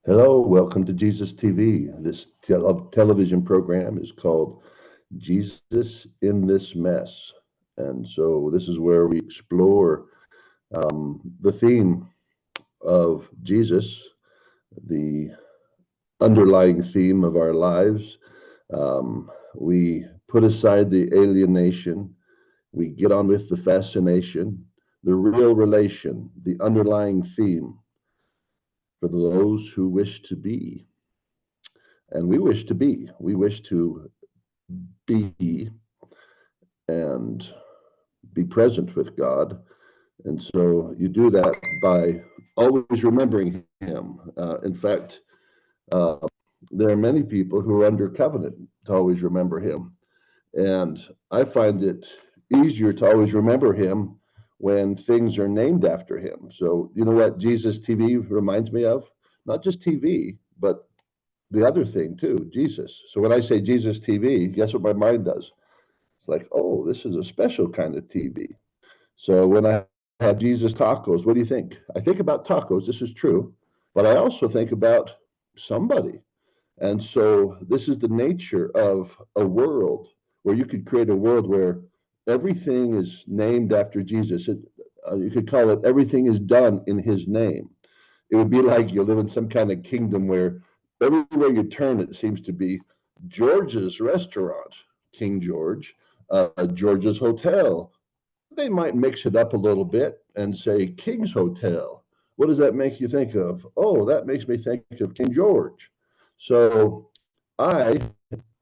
Hello, welcome to Jesus TV. This television program is called Jesus in This Mess. And so this is where we explore the theme of Jesus, the underlying theme of our lives. We put aside the alienation, we get on with the fascination, the real relation, the underlying theme for those who wish to be. And we wish to be. We wish to be and be present with God. And so you do that by always remembering Him. In fact, uh, there are many people who are under covenant to always remember Him. And I find it easier to always remember Him when things are named after Him. So, you know what Jesus TV reminds me of? Not just TV, but the other thing too, Jesus. So when I say Jesus TV, guess what my mind does? It's like, oh, this is a special kind of TV. So when I have Jesus tacos, what do you think? I think about tacos. This is true, but I also think about somebody. And so this is the nature of a world where you could create a world where everything is named after Jesus. You could call it everything is done in His name. It would be like you live in some kind of kingdom where everywhere you turn, it seems to be George's restaurant, King George, George's hotel. They might mix it up a little bit and say King's Hotel. What does that make you think of? Oh, that makes me think of King George. So I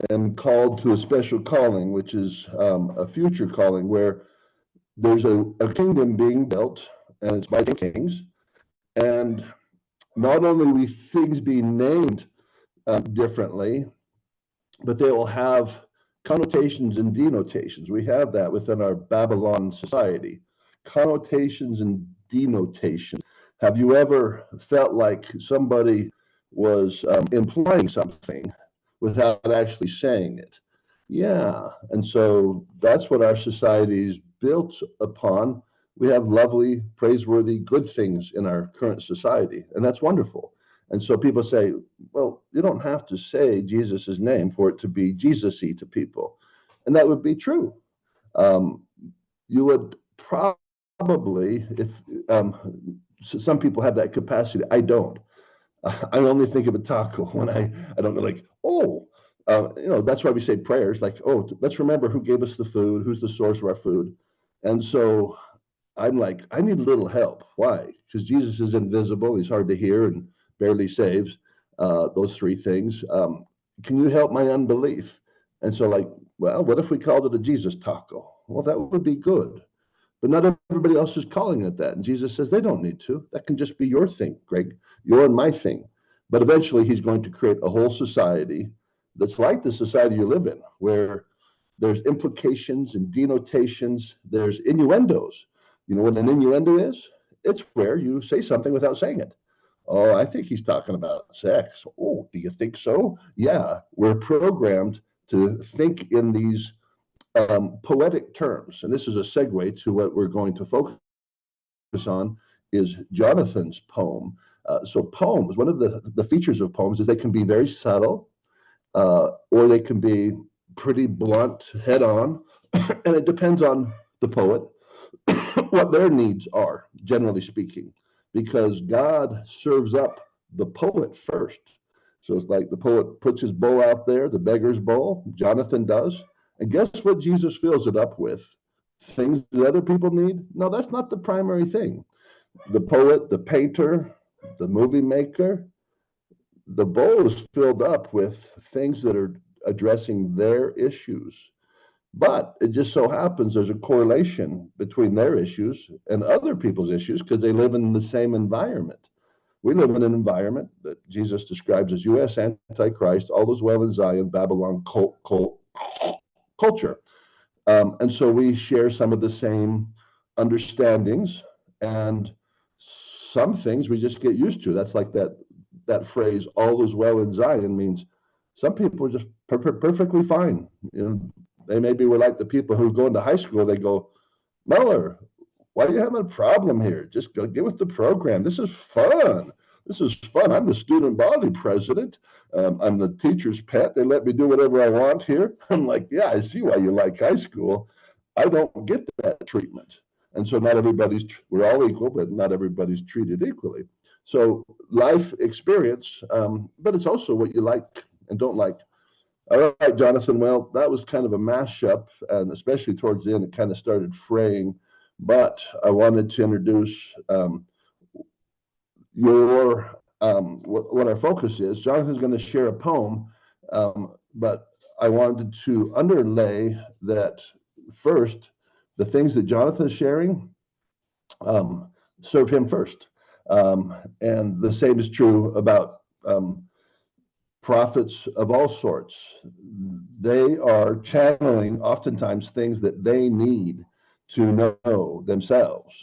am called to a special calling, which is a future calling where there's a kingdom being built, and it's by the kings. And not only will things be named differently, but they will have connotations and denotations. We have that within our Babylon society. Connotations and denotations. Have you ever felt like somebody was implying something without actually saying it? Yeah. And so that's what our society is built upon. We have lovely, praiseworthy, good things in our current society, and that's wonderful. And so people say, well, you don't have to say Jesus' name for it to be Jesus-y to people. And that would be true. Um, you would probably, if some people have that capacity, I don't. I only think of a taco when I don't go like, oh, that's why we say prayers like, oh, let's remember who gave us the food, who's the source of our food. And so I'm like, I need a little help. Why? Because Jesus is invisible. He's hard to hear and barely saves. Those three things. Can you help my unbelief? And so, like, well, what if we called it a Jesus taco? Well, that would be good. But not everybody else is calling it that. And Jesus says they don't need to. That can just be your thing, Greg, your and my thing. But eventually, He's going to create a whole society that's like the society you live in, where there's implications and denotations, there's innuendos. You know what an innuendo is? It's where you say something without saying it. Oh, I think he's talking about sex. Oh, do you think so? Yeah, we're programmed to think in these poetic terms. And this is a segue to what we're going to focus on is Jonathan's poem. So poems, one of the features of poems is they can be very subtle or they can be pretty blunt, head on, and it depends on the poet what their needs are, generally speaking, because God serves up the poet first. So it's like the poet puts his bowl out there, the beggar's bowl, Jonathan does. And guess what Jesus fills it up with? Things that other people need? No, that's not the primary thing. The poet, the painter, the movie maker, the bowl is filled up with things that are addressing their issues. But it just so happens there's a correlation between their issues and other people's issues because they live in the same environment. We live in an environment that Jesus describes as U.S. Antichrist, all is well in Zion, Babylon culture. And so we share some of the same understandings and some things we just get used to. That's like that phrase, all is well in Zion, means some people are just perfectly fine. You know, they maybe were like the people who go into high school, they go, Muller, why are you having a problem here? Just go get with the program. This is fun. This is fun. I'm the student body president. I'm the teacher's pet. They let me do whatever I want here. I'm like, yeah, I see why you like high school. I don't get that treatment. And so not everybody's, we're all equal, but not everybody's treated equally. So life experience, but it's also what you like and don't like. All right, Jonathan. Well, that was kind of a mashup, and especially towards the end, it kind of started fraying. But I wanted to introduce what our focus is. Jonathan's going to share a poem, but I wanted to underlay that first, the things that Jonathan is sharing serve him first. And the same is true about prophets of all sorts. They are channeling oftentimes things that they need to know themselves.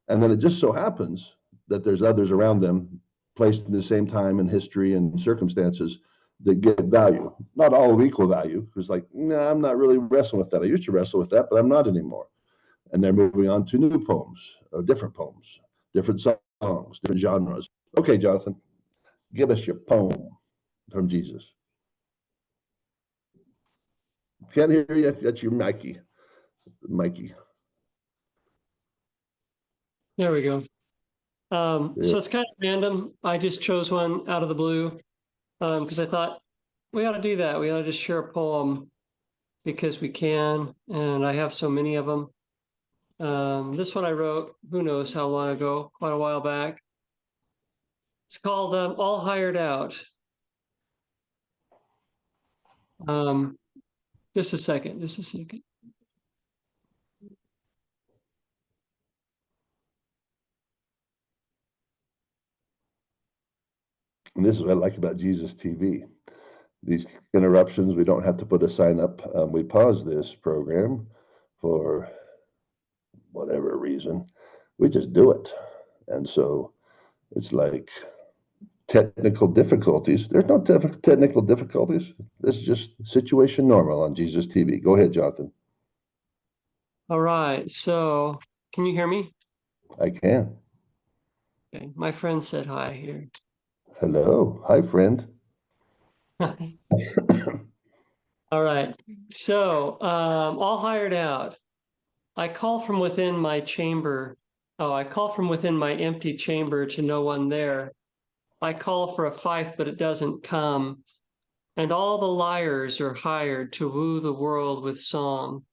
And then it just so happens that there's others around them placed in the same time and history and circumstances that get value. Not all of equal value, because like, nah, I'm not really wrestling with that. I used to wrestle with that, but I'm not anymore. And they're moving on to new poems, or different poems, different songs, different genres. Okay, Jonathan, give us your poem from Jesus. Can't hear you. That's your Mikey. Mikey. There we go. So it's kind of random. I just chose one out of the blue because I thought we ought to do that. We ought to just share a poem because we can, and I have so many of them. This one I wrote, who knows how long ago, quite a while back. It's called All Hired Out. Just a second, just a second. And this is what I like about Jesus TV. These interruptions, we don't have to put a sign up. We pause this program for whatever reason. We just do it. And so it's like technical difficulties. There's no technical difficulties. This is just situation normal on Jesus TV. Go ahead, Jonathan. All right, so can you hear me? I can. Okay, my friend said hi here. Hello. Hi, friend. All right, so all hired out. I call from within my chamber. Oh, I call from within my empty chamber to no one there. I call for a fife, but it doesn't come. And all the lyres are hired to woo the world with song.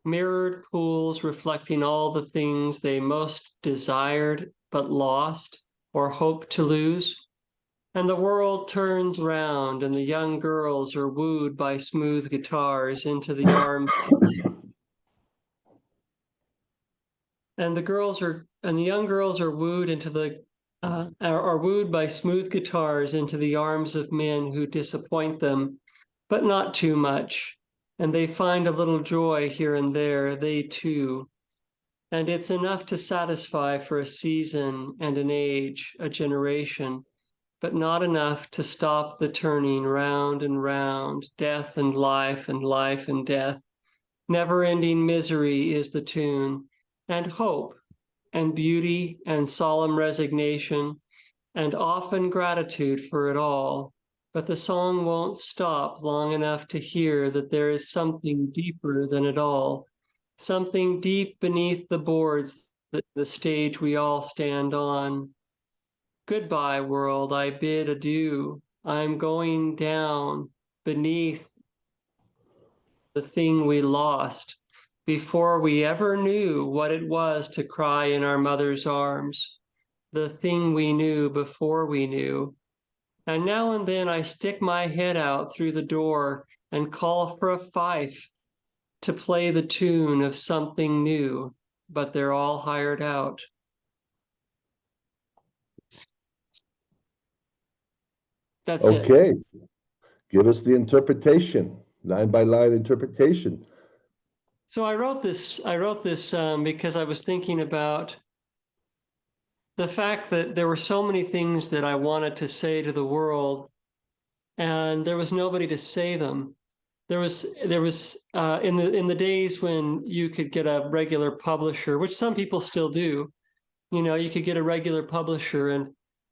Mirrored pools reflecting all the things they most desired but lost or hoped to lose. And the world turns round, and the young girls are wooed by smooth guitars into the arms. And the young girls are wooed into the are wooed by smooth guitars into the arms of men who disappoint them, but not too much. And they find a little joy here and there, they too. And it's enough to satisfy for a season and an age, a generation, but not enough to stop the turning round and round, death and life and life and death. Never-ending misery is the tune, and hope and beauty and solemn resignation, and often gratitude for it all. But the song won't stop long enough to hear that there is something deeper than it all, something deep beneath the boards, the stage we all stand on. Goodbye, world, I bid adieu. I'm going down beneath the thing we lost before we ever knew what it was to cry in our mother's arms, the thing we knew before we knew. And now and then I stick my head out through the door and call for a fife to play the tune of something new, but they're all hired out. That's it. Okay. Give us the interpretation, line by line interpretation. So I wrote this because I was thinking about the fact that there were so many things that I wanted to say to the world, and there was nobody to say them. There was in the days when you could get a regular publisher, which some people still do. You know, you could get a regular publisher, and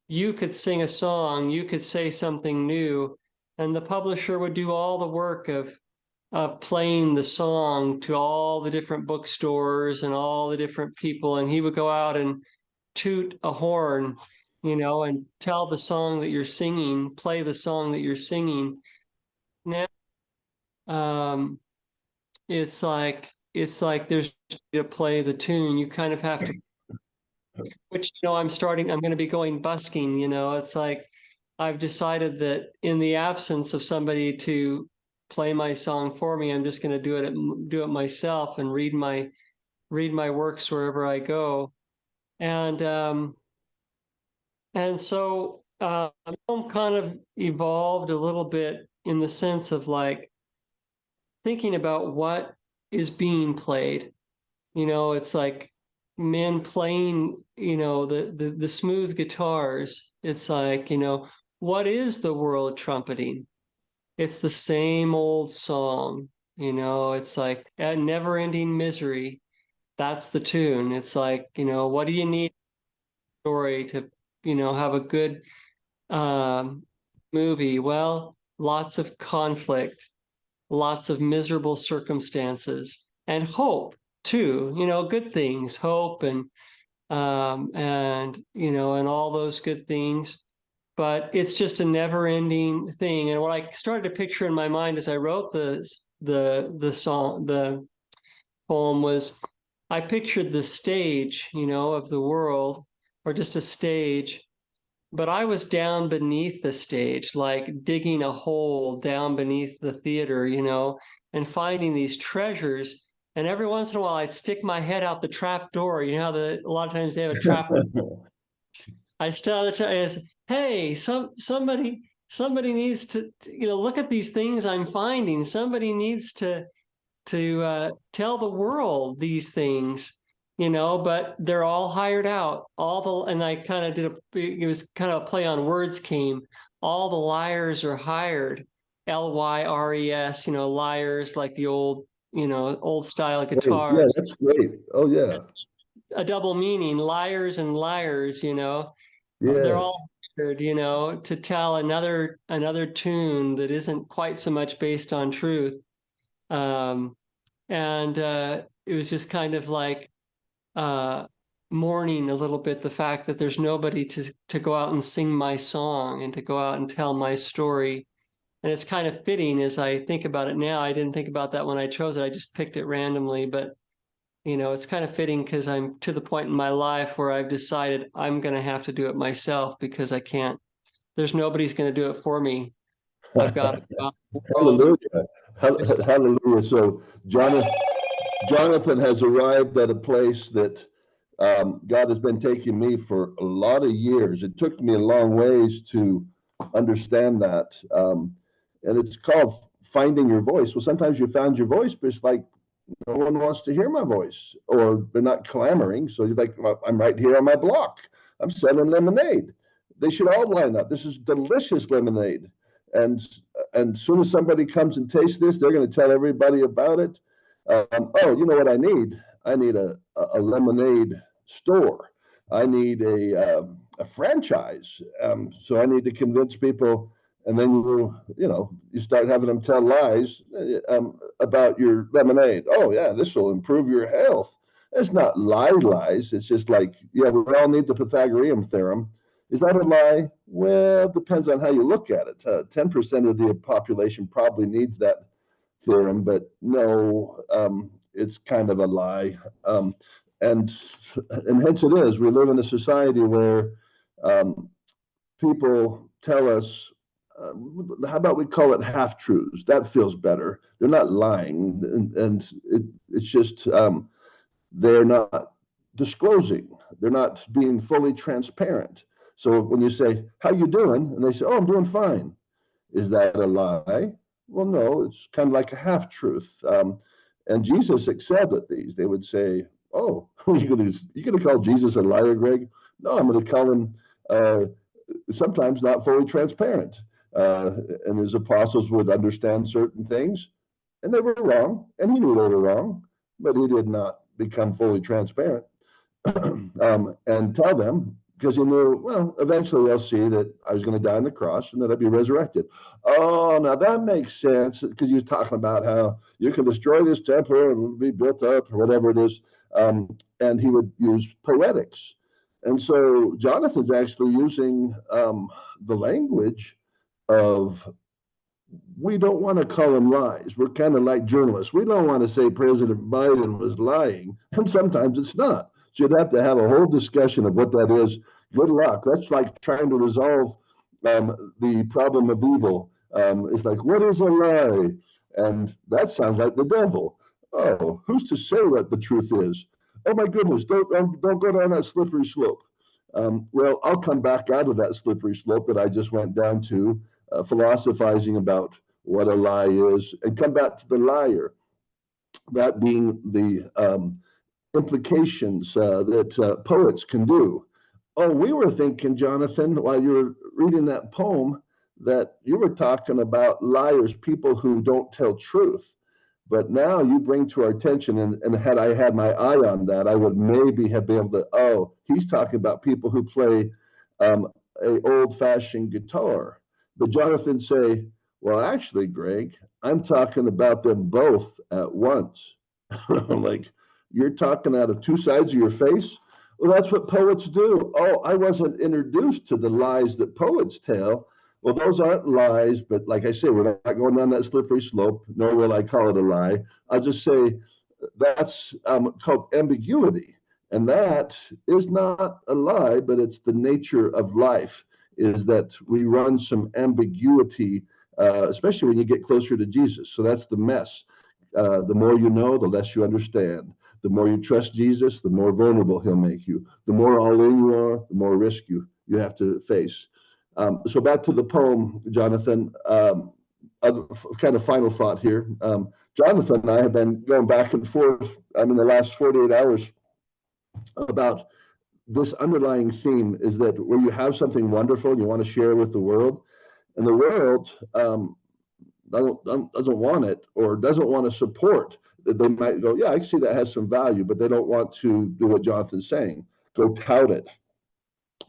you could sing a song, you could say something new, and the publisher would do all the work of playing the song to all the different bookstores and all the different people, and he would go out and toot a horn, and tell the song that you're singing, play the song that you're singing. Now, um, it's like there's to play the tune. You kind of have to, which I'm going to be going busking. It's like I've decided that in the absence of somebody to play my song for me, I'm just going to do it myself and read my works wherever I go. And so I'm kind of evolved a little bit in the sense of like thinking about what is being played. It's like men playing, the smooth guitars. It's like, what is the world trumpeting? It's the same old song. It's like a never-ending misery. That's the tune. It's like, what do you need story to, have a good um, movie? Well, lots of conflict, lots of miserable circumstances, and hope too. Good things, hope and all those good things. But it's just a never-ending thing. And what I started to picture in my mind as I wrote the poem was I pictured the stage, of the world, or just a stage, but I was down beneath the stage, like digging a hole down beneath the theater, and finding these treasures. And every once in a while, I'd stick my head out the trap door. You know how a lot of times they have a trap. I still have the trap. Hey, somebody needs to, look at these things I'm finding. Somebody needs to tell the world these things, but they're all hired out. And I kind of it was kind of a play on words came. All the liars are hired, Lyres, liars like the old style Great. Yeah, guitars. that's great. Oh yeah. A double meaning, liars and liars, they're Yes. all hired, to tell another tune that isn't quite so much based on truth. Um, and it was just kind of like uh, mourning a little bit the fact that there's nobody to go out and sing my song and to go out and tell my story. And it's kind of fitting as I think about it now. I didn't think about that when I chose it. I just picked it randomly, but it's kind of fitting because I'm to the point in my life where I've decided I'm going to have to do it myself because I can't. There's nobody's going to do it for me. I've got to go out in the world and Hallelujah. Hallelujah. So Jonathan has arrived at a place that God has been taking me for a lot of years. It took me a long ways to understand that. And it's called finding your voice. Well, sometimes you found your voice, but it's like no one wants to hear my voice, or they're not clamoring. So you're like, well, I'm right here on my block. I'm selling lemonade. They should all line up. This is delicious lemonade. And and as soon as somebody comes and tastes this, they're going to tell everybody about it. Oh, you know what I need? I need a lemonade store. I need a franchise. So I need to convince people, and then you start having them tell lies about your lemonade. Oh yeah, this will improve your health. It's not lies. It's just like, yeah, we all need the Pythagorean theorem. Is that a lie? Well, it depends on how you look at it. 10% of the population probably needs that theorem, but no, it's kind of a lie. And and hence it is. We live in a society where um, people tell us, how about we call it half truths? That feels better. They're not lying, and it's just they're not disclosing. They're not being fully transparent. So when you say, "How you doing?" and they say, "Oh, I'm doing fine," is that a lie? Well, no, it's kind of like a half truth. And Jesus excelled at these. They would say, "Oh, you gonna call Jesus a liar, Greg?" No, I'm going to call him sometimes not fully transparent. And his apostles would understand certain things, and they were wrong, and he knew they were wrong, but he did not become fully transparent and tell them. because he knew, well, eventually they'll see that I was going to die on the cross and that I'd be resurrected. Oh, now that makes sense, because he was talking about how you can destroy this temple and it'll be built up or whatever it is. And he would use poetics. And so Jonathan's actually using the language of, we don't want to call them lies. We're kind of like journalists. We don't want to say President Biden was lying, and sometimes it's not. So you'd have to have a whole discussion of what that is. Good luck. That's like trying to resolve the problem of evil. It's like, what is a lie? And that sounds like the devil. Oh, who's to say what the truth is? Oh my goodness, don't go down that slippery slope. Well, I'll come back out of that slippery slope that I just went down to, philosophizing about what a lie is, and come back to the liar, that being the implications that poets can do. Oh, we were thinking, Jonathan, while you were reading that poem, that you were talking about liars, people who don't tell truth. But now you bring to our attention, and had I had my eye on that, I would maybe have been able to, oh, he's talking about people who play a old-fashioned guitar. But Jonathan say, well, actually, Greg, I'm talking about them both at once. Like, you're talking out of two sides of your face? Well, that's what poets do. Oh, I wasn't introduced to the lies that poets tell. Well, those aren't lies, but like I say, we're not going down that slippery slope, nor will I call it a lie. I'll just say that's called ambiguity. And that is not a lie, but it's the nature of life, is that we run some ambiguity, especially when you get closer to Jesus. So that's the mess. The more you know, the less you understand. The more you trust Jesus, the more vulnerable he'll make you. The more all in you are, the more risk you have to face. So back to the poem, Jonathan, other kind of final thought here. Jonathan and I have been going back and forth in the last 48 hours about this underlying theme, is that where you have something wonderful and you want to share with the world, and the world doesn't want it or doesn't want to support, they might go, yeah, I see that has some value, but they don't want to do what Jonathan's saying, go tout it.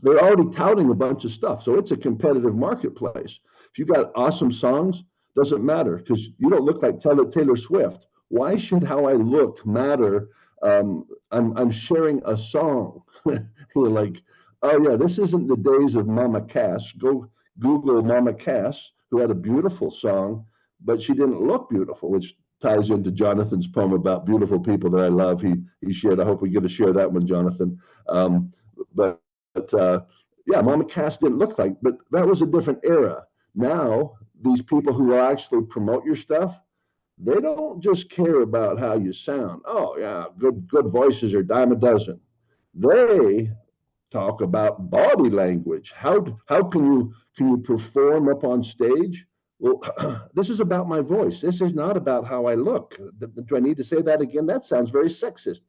They're already touting a bunch of stuff, so it's a competitive marketplace. If you got awesome songs, doesn't matter, because you don't look like Taylor Swift. Why should how I look matter? I'm sharing a song. You're like, oh yeah, this isn't the days of Mama Cass. Go Google Mama Cass, who had a beautiful song, but she didn't look beautiful, which ties into Jonathan's poem about beautiful people that I love. He shared. I hope we get to share that one, Jonathan. But yeah, Mama Cass didn't look like, but that was a different era. Now, these people who actually promote your stuff, they don't just care about how you sound. Oh yeah, good voices are dime a dozen. They talk about body language. How can you perform up on stage? Well, this is about my voice. This is not about how I look. Do I need to say that again? That sounds very sexist.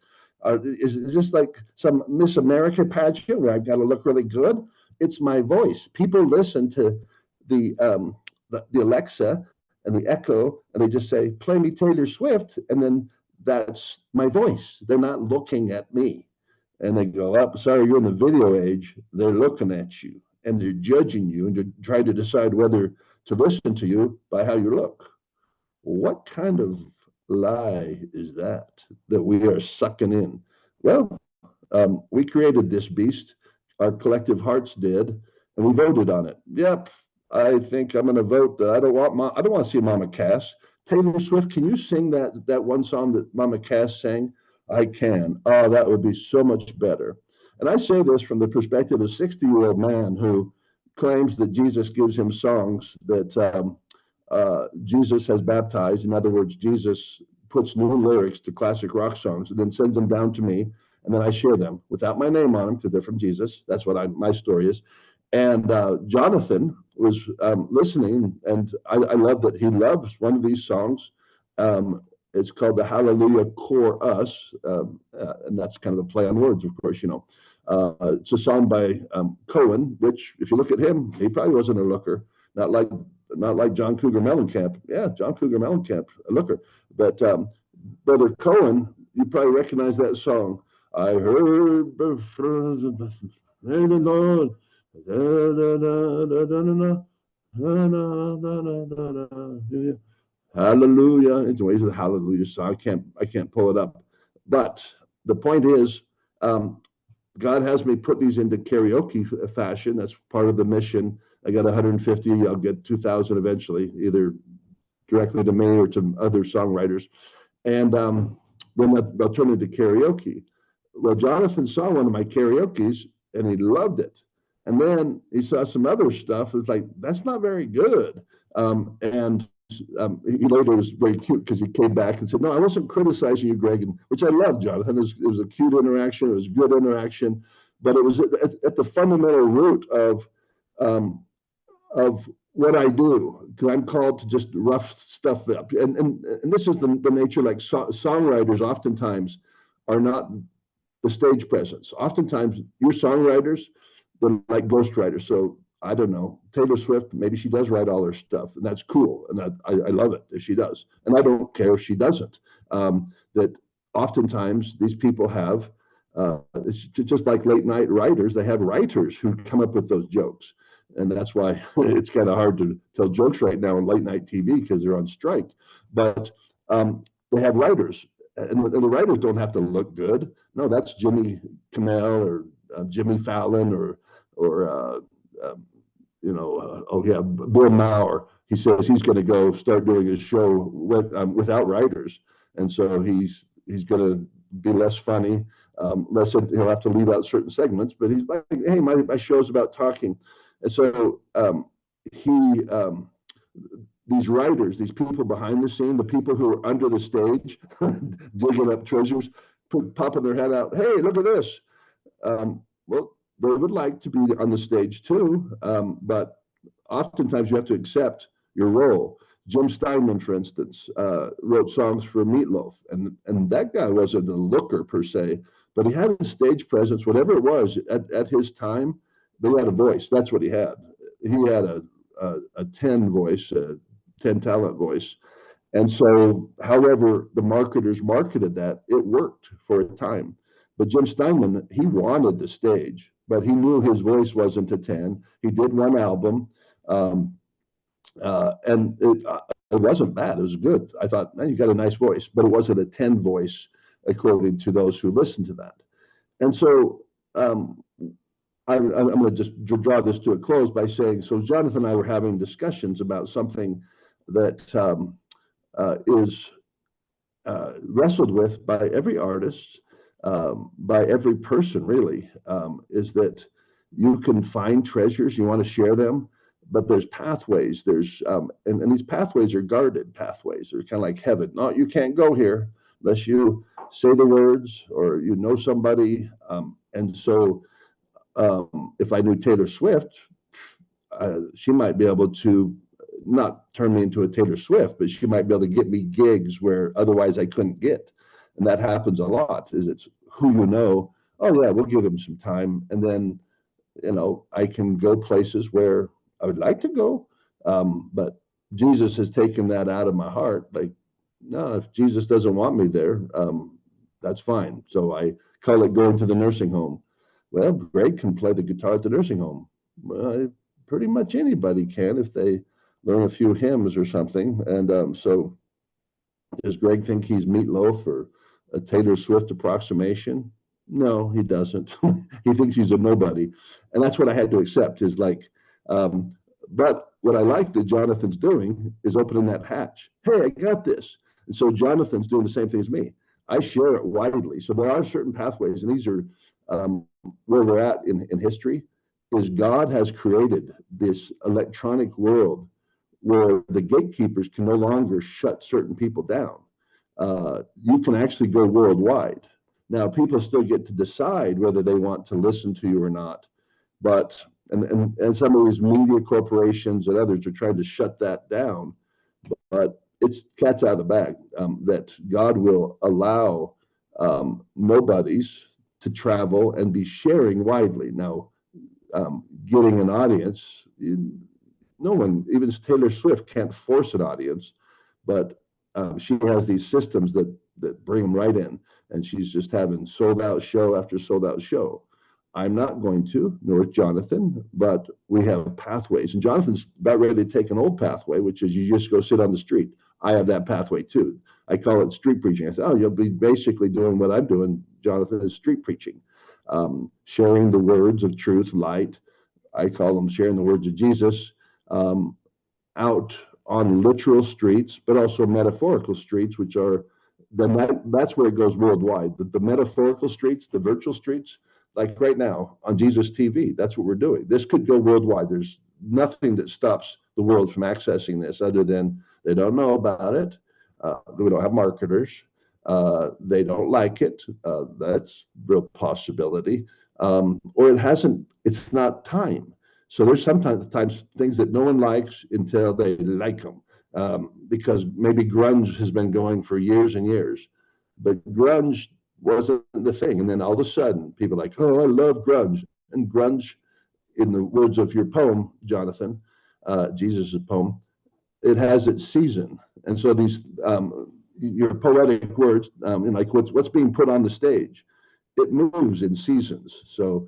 Is this like some Miss America pageant where I've got to look really good? It's my voice. People listen to the Alexa and the Echo, and they just say, "Play me Taylor Swift," and then that's my voice. They're not looking at me, and they go, "Up, sorry, you're in the video age." They're looking at you, and they're judging you, and they're trying to decide whether to listen to you by how you look. What kind of lie is that we are sucking in? Well, we created this beast, our collective hearts did, and we voted on it. Yep, I think I'm going to vote that I don't want to see Mama Cass. Taylor Swift, can you sing that one song that Mama Cass sang? I can. Oh, that would be so much better. And I say this from the perspective of a 60-year-old man who claims that Jesus gives him songs that Jesus has baptized. In other words, Jesus puts new lyrics to classic rock songs and then sends them down to me, and then I share them without my name on them because they're from Jesus. That's what my story is. And Jonathan was listening, and I love that he loves one of these songs. It's called the Hallelujah Chorus, and that's kind of a play on words, of course, you know. It's a song by Cohen, which, if you look at him, he probably wasn't a looker, not like John Cougar Mellencamp. Yeah, John Cougar Mellencamp, a looker. But Brother Cohen, you probably recognize that song. I heard the Lord. Da, da, da, da, da, da, da. Hallelujah. Anyways, the hallelujah song. I can't pull it up. But the point is, God has me put these into karaoke fashion. That's part of the mission. I got 150. I'll get 2,000 eventually, either directly to me or to other songwriters. And then they'll turn into karaoke. Well, Jonathan saw one of my karaoke's and he loved it. And then he saw some other stuff. It's like, that's not very good. And he later was very cute because he came back and said, "No, I wasn't criticizing you, Greg," and, which I love, Jonathan. It was a cute interaction. It was good interaction. But it was at the fundamental root um, of what I do, because I'm called to just rough stuff up. And this is the nature, like songwriters oftentimes are not the stage presence. Oftentimes, your songwriters, they're like ghostwriters. So I don't know, Taylor Swift, maybe she does write all her stuff, and that's cool. And I love it if she does. And I don't care if she doesn't. That oftentimes these people have, it's just like late night writers, they have writers who come up with those jokes. And that's why it's kind of hard to tell jokes right now on late night TV because they're on strike. But they have writers, and the writers don't have to look good. No, that's Jimmy Kimmel or Jimmy Fallon or oh yeah, Bill Maher. He says he's going to go start doing his show without writers, and so he's going to be less funny. Less he'll have to leave out certain segments, but he's like, hey, my show's about talking, and so he. These writers, these people behind the scene, the people who are under the stage, digging up treasures, popping their head out. Hey, look at this. Well, they would like to be on the stage too, but oftentimes you have to accept your role. Jim Steinman, for instance, wrote songs for Meatloaf, and that guy wasn't a looker per se, but he had a stage presence, whatever it was at his time. But he had a voice. That's what he had. He had a 10 voice, 10 talent voice. And so, however, the marketers marketed that, it worked for a time. But Jim Steinman, he wanted the stage, but he knew his voice wasn't a 10. He did one album, and it wasn't bad. It was good. I thought, man, you got a nice voice, but it wasn't a 10 voice, according to those who listened to that. And so, I'm going to just draw this to a close by saying, so Jonathan and I were having discussions about something that is wrestled with by every artist, by every person really, is that you can find treasures, you want to share them, but there's pathways. And these pathways are guarded pathways. They're kind of like heaven. No, you can't go here unless you say the words or you know somebody. And so if I knew Taylor Swift, she might be able to not turn me into a Taylor Swift, but she might be able to get me gigs where otherwise I couldn't get. And that happens a lot, is it's who you know. Oh yeah, we'll give him some time. And then, I can go places where I would like to go. But Jesus has taken that out of my heart. Like, no, if Jesus doesn't want me there, that's fine. So I call it going to the nursing home. Well, Greg can play the guitar at the nursing home. Well, pretty much anybody can if they learn a few hymns or something. And so does Greg think he's Meatloaf or a Taylor Swift approximation? No, he doesn't. He thinks he's a nobody. And that's what I had to accept is like, but what I like that Jonathan's doing is opening that hatch. Hey, I got this. And so Jonathan's doing the same thing as me. I share it widely. So there are certain pathways, and these are where we're at in history, is God has created this electronic world where the gatekeepers can no longer shut certain people down. You can actually go worldwide. Now, people still get to decide whether they want to listen to you or not. But, and some of these media corporations and others are trying to shut that down. But it's cat's out of the bag, that God will allow nobodies to travel and be sharing widely. Now, getting an audience, no one, even Taylor Swift, can't force an audience, but she has these systems that bring them right in. and she's just having sold out show after sold out show. I'm not going to, nor is Jonathan, but we have pathways. And Jonathan's about ready to take an old pathway, which is you just go sit on the street. I have that pathway too. I call it street preaching. I say, oh, you'll be basically doing what I'm doing, Jonathan, is street preaching, sharing the words of truth, light. I call them sharing the words of Jesus out on literal streets, but also metaphorical streets, which are, that's where it goes worldwide. The metaphorical streets, the virtual streets, like right now on Jesus TV, that's what we're doing. This could go worldwide. There's nothing that stops the world from accessing this other than they don't know about it. We don't have marketers. They don't like it. That's real possibility. Or it's not time. So there's sometimes things that no one likes until they like them. Because maybe grunge has been going for years and years, but grunge wasn't the thing. And then all of a sudden, people are like, oh, I love grunge. And grunge, in the words of your poem, Jonathan, Jesus' poem, it has its season. And so these, your poetic words, like what's being put on the stage, it moves in seasons. So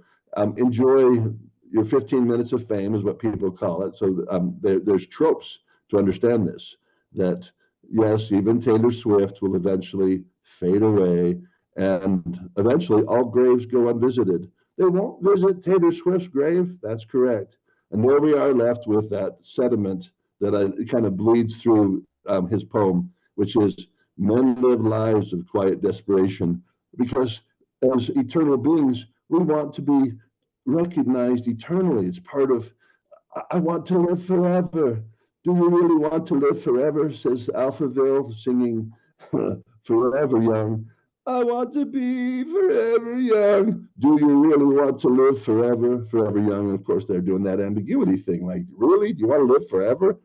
enjoy your 15 minutes of fame is what people call it. So there's tropes to understand this, that yes, even Taylor Swift will eventually fade away, and eventually all graves go unvisited. They won't visit Taylor Swift's grave. That's correct. And there we are left with that sediment that it kind of bleeds through his poem, which is men live lives of quiet desperation because as eternal beings, we want to be recognized eternally. It's part of, I want to live forever. Do you really want to live forever? Says Alphaville, singing Forever Young. I want to be forever young. Do you really want to live forever, forever young? And of course, they're doing that ambiguity thing. Like, really? Do you want to live forever?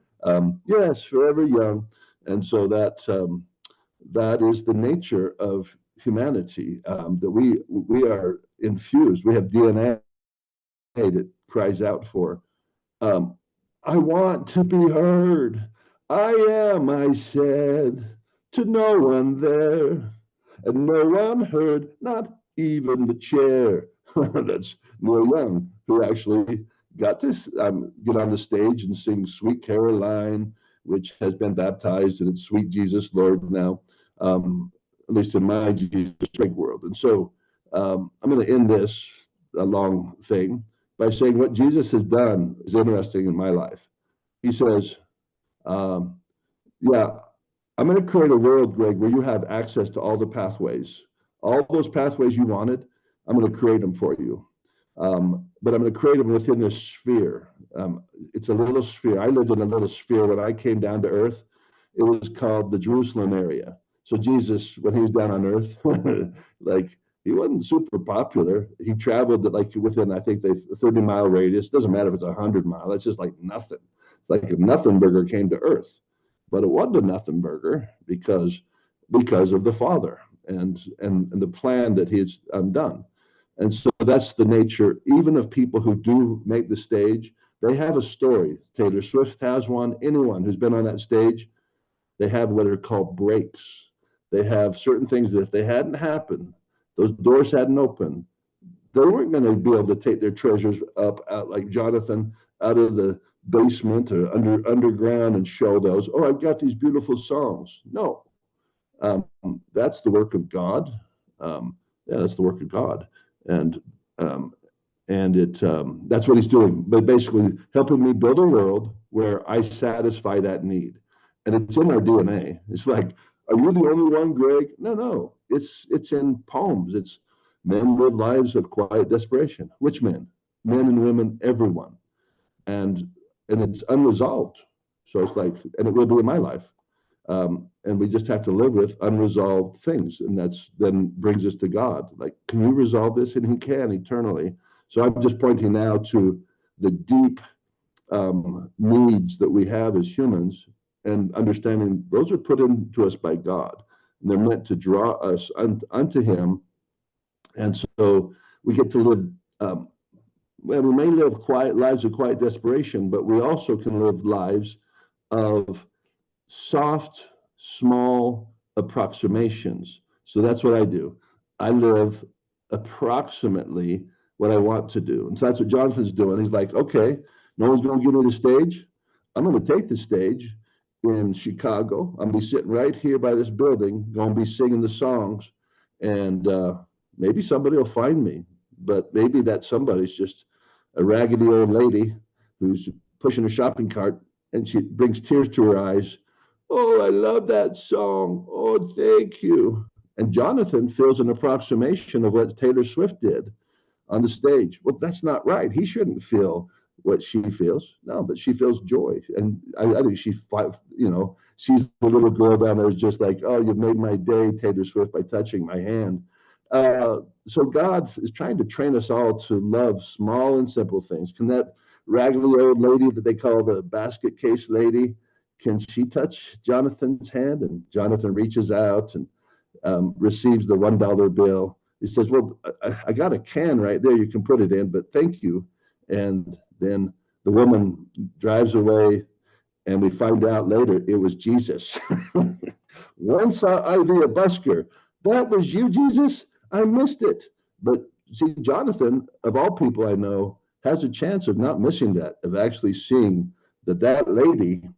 Yes, forever young. And so that is the nature of humanity, that we are infused. We have DNA that cries out for. I want to be heard. I am, I said, to no one there. And no one heard, not even the chair. That's Neil Young, who actually got to get on the stage and sing Sweet Caroline, which has been baptized in its Sweet Jesus Lord now, at least in my Jesus Drink world. And so I'm going to end this a long thing by saying what Jesus has done is interesting in my life. He says, yeah, I'm going to create a world, Greg, where you have access to all the pathways. All those pathways you wanted, I'm going to create them for you. But I'm going to create them within this sphere. It's a little sphere. I lived in a little sphere when I came down to earth. It was called the Jerusalem area. So Jesus, when he was down on earth, like he wasn't super popular. He traveled like within, I think, the 30-mile radius. Doesn't matter if it's 100 miles. That's just like nothing. It's like if nothing burger came to earth. But it wasn't a nothing burger because of the Father and the plan that He's done. And so that's the nature, even of people who do make the stage. They have a story. Taylor Swift has one. Anyone who's been on that stage, they have what are called breaks. They have certain things that if they hadn't happened, those doors hadn't opened, they weren't going to be able to take their treasures up out like Jonathan out of the basement or underground and show those. Oh, I've got these beautiful songs. No, that's the work of God. Yeah, that's the work of God, and that's what He's doing. But basically, helping me build a world where I satisfy that need, and it's in our DNA. It's like, are you the only one, Greg? No. It's in poems. It's men live lives of quiet desperation. Which men? Men and women, everyone, and it's unresolved. So it's like, and it will be in my life. And we just have to live with unresolved things. And that's then brings us to God. Like, can you resolve this? And He can eternally. So I'm just pointing now to the deep needs that we have as humans and understanding those are put into us by God. And they're meant to draw us unto Him. And so we get to live well, we may live quiet lives of quiet desperation, but we also can live lives of soft, small approximations. So that's what I do. I live approximately what I want to do. And so that's what Jonathan's doing. He's like, okay, no one's going to give me the stage. I'm going to take the stage in Chicago. I'm going to be sitting right here by this building, going to be singing the songs. And maybe somebody will find me. But maybe that somebody's just a raggedy old lady who's pushing a shopping cart and she brings tears to her eyes. Oh, I love that song. Oh, thank you. And Jonathan feels an approximation of what Taylor Swift did on the stage. Well, that's not right. He shouldn't feel what she feels. No, but she feels joy. And I think she's the little girl down there is just like, oh, you've made my day, Taylor Swift, by touching my hand. So God is trying to train us all to love small and simple things. Can that raggedy old lady that they call the basket case lady, can she touch Jonathan's hand? And Jonathan reaches out and receives the $1 bill. He says, well, I got a can right there. You can put it in, but thank you. And then the woman drives away, and we find out later it was Jesus. Once I be a busker. That was you, Jesus? I missed it. But see, Jonathan, of all people I know, has a chance of not missing that, of actually seeing that lady,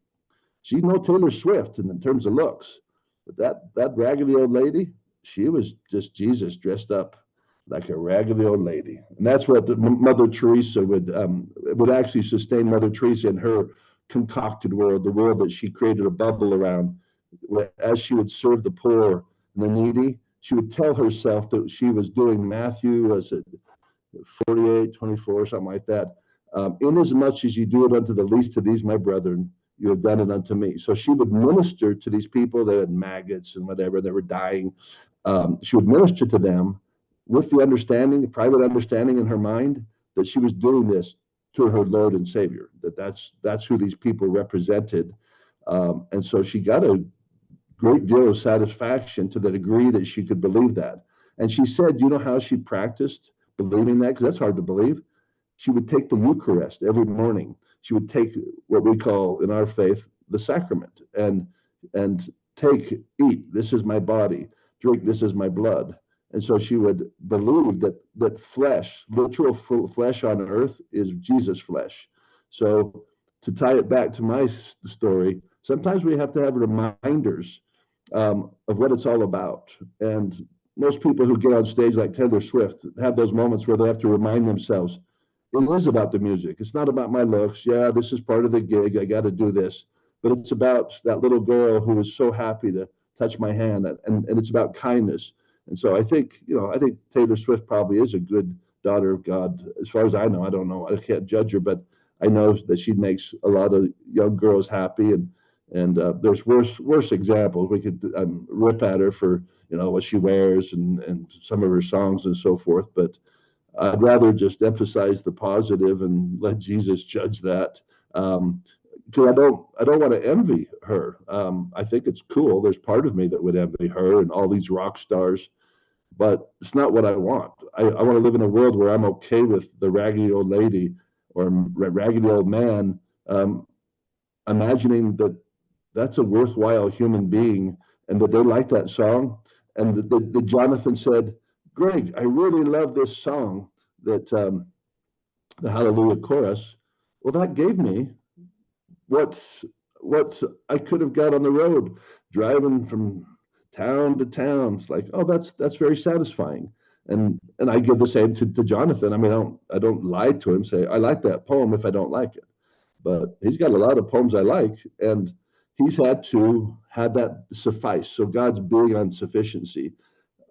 she's no Taylor Swift in terms of looks. But that raggedy old lady, she was just Jesus dressed up like a raggedy old lady. And that's what Mother Teresa would actually sustain Mother Teresa in her concocted world, the world that she created a bubble around. As she would serve the poor and the needy, she would tell herself that she was doing Matthew, was it 48:24, something like that. Inasmuch as you do it unto the least of these, my brethren, you have done it unto me. So she would minister to these people that had maggots and whatever, that were dying. She would minister to them with the understanding, the private understanding in her mind that she was doing this to her Lord and Savior, that's who these people represented. And so she got a great deal of satisfaction to the degree that she could believe that. And she said, you know how she practiced believing that? Because that's hard to believe. She would take the Eucharist every morning. She would take what we call in our faith the sacrament and eat, this is my body, drink, this is my blood. And so she would believe that flesh, literal flesh on earth, is Jesus' flesh. So to tie it back to my story, sometimes we have to have reminders of what it's all about. And most people who get on stage like Taylor Swift have those moments where they have to remind themselves, it is about the music. It's not about my looks. Yeah, this is part of the gig. I got to do this. But it's about that little girl who was so happy to touch my hand, and it's about kindness. And so I think Taylor Swift probably is a good daughter of God. As far as I know, I don't know. I can't judge her, but I know that she makes a lot of young girls happy. And there's worse examples. We could rip at her for what she wears and some of her songs and so forth. But I'd rather just emphasize the positive and let Jesus judge that. Because I don't want to envy her. I think it's cool. There's part of me that would envy her and all these rock stars, but it's not what I want. I want to live in a world where I'm okay with the raggedy old lady or raggedy old man, imagining that that's a worthwhile human being and that they like that song. And the Jonathan said, Greg, I really love this song, that the Hallelujah chorus. Well, that gave me what I could have got on the road, driving from town to town. It's like, oh, that's very satisfying. And I give the same to Jonathan. I mean, I don't lie to him, say, I like that poem if I don't like it. But he's got a lot of poems I like, and he's had to have that suffice. So God's big on sufficiency.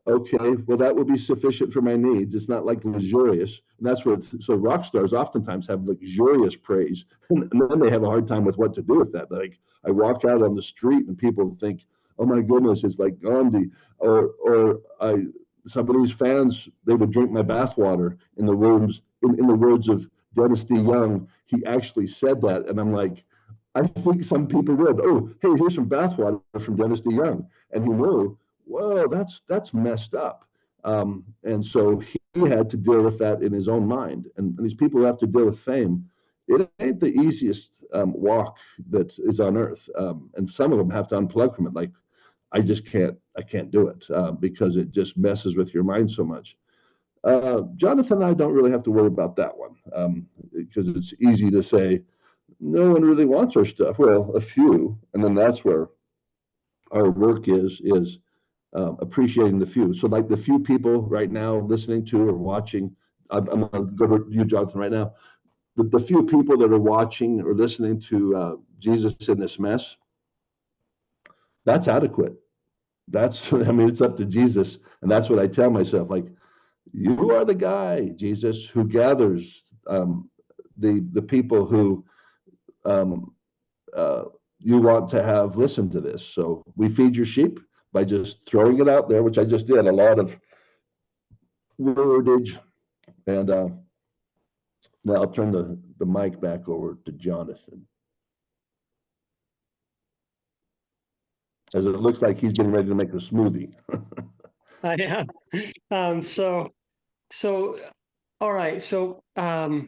Okay, well, that would be sufficient for my needs. It's not like luxurious. And that's what, so rock stars oftentimes have luxurious praise. And then they have a hard time with what to do with that. Like, I walk out on the street and people think, oh my goodness, it's like Gandhi. Or some of these fans, they would drink my bathwater in the words of Dennis DeYoung. He actually said that. And I'm like, I think some people would. Oh, hey, here's some bathwater from Dennis DeYoung. And he knew, whoa, that's messed up. And so he had to deal with that in his own mind. And these people who have to deal with fame, it ain't the easiest walk that is on earth. And some of them have to unplug from it. Like, I can't do it because it just messes with your mind so much. Jonathan and I don't really have to worry about that one because it's easy to say, no one really wants our stuff. Well, a few, and then that's where our work is appreciating the few. So like the few people right now listening to or watching, I'm going to go to you, Jonathan, right now. The few people that are watching or listening to Jesus in this mess, that's adequate. That's, I mean, it's up to Jesus. And that's what I tell myself, like, you are the guy, Jesus, who gathers the people who uh, you want to have listen to this. So we feed your sheep by just throwing it out there, which I just did, a lot of wordage. And now I'll turn the mic back over to Jonathan, as it looks like he's getting ready to make a smoothie. I am. So, all right. So, I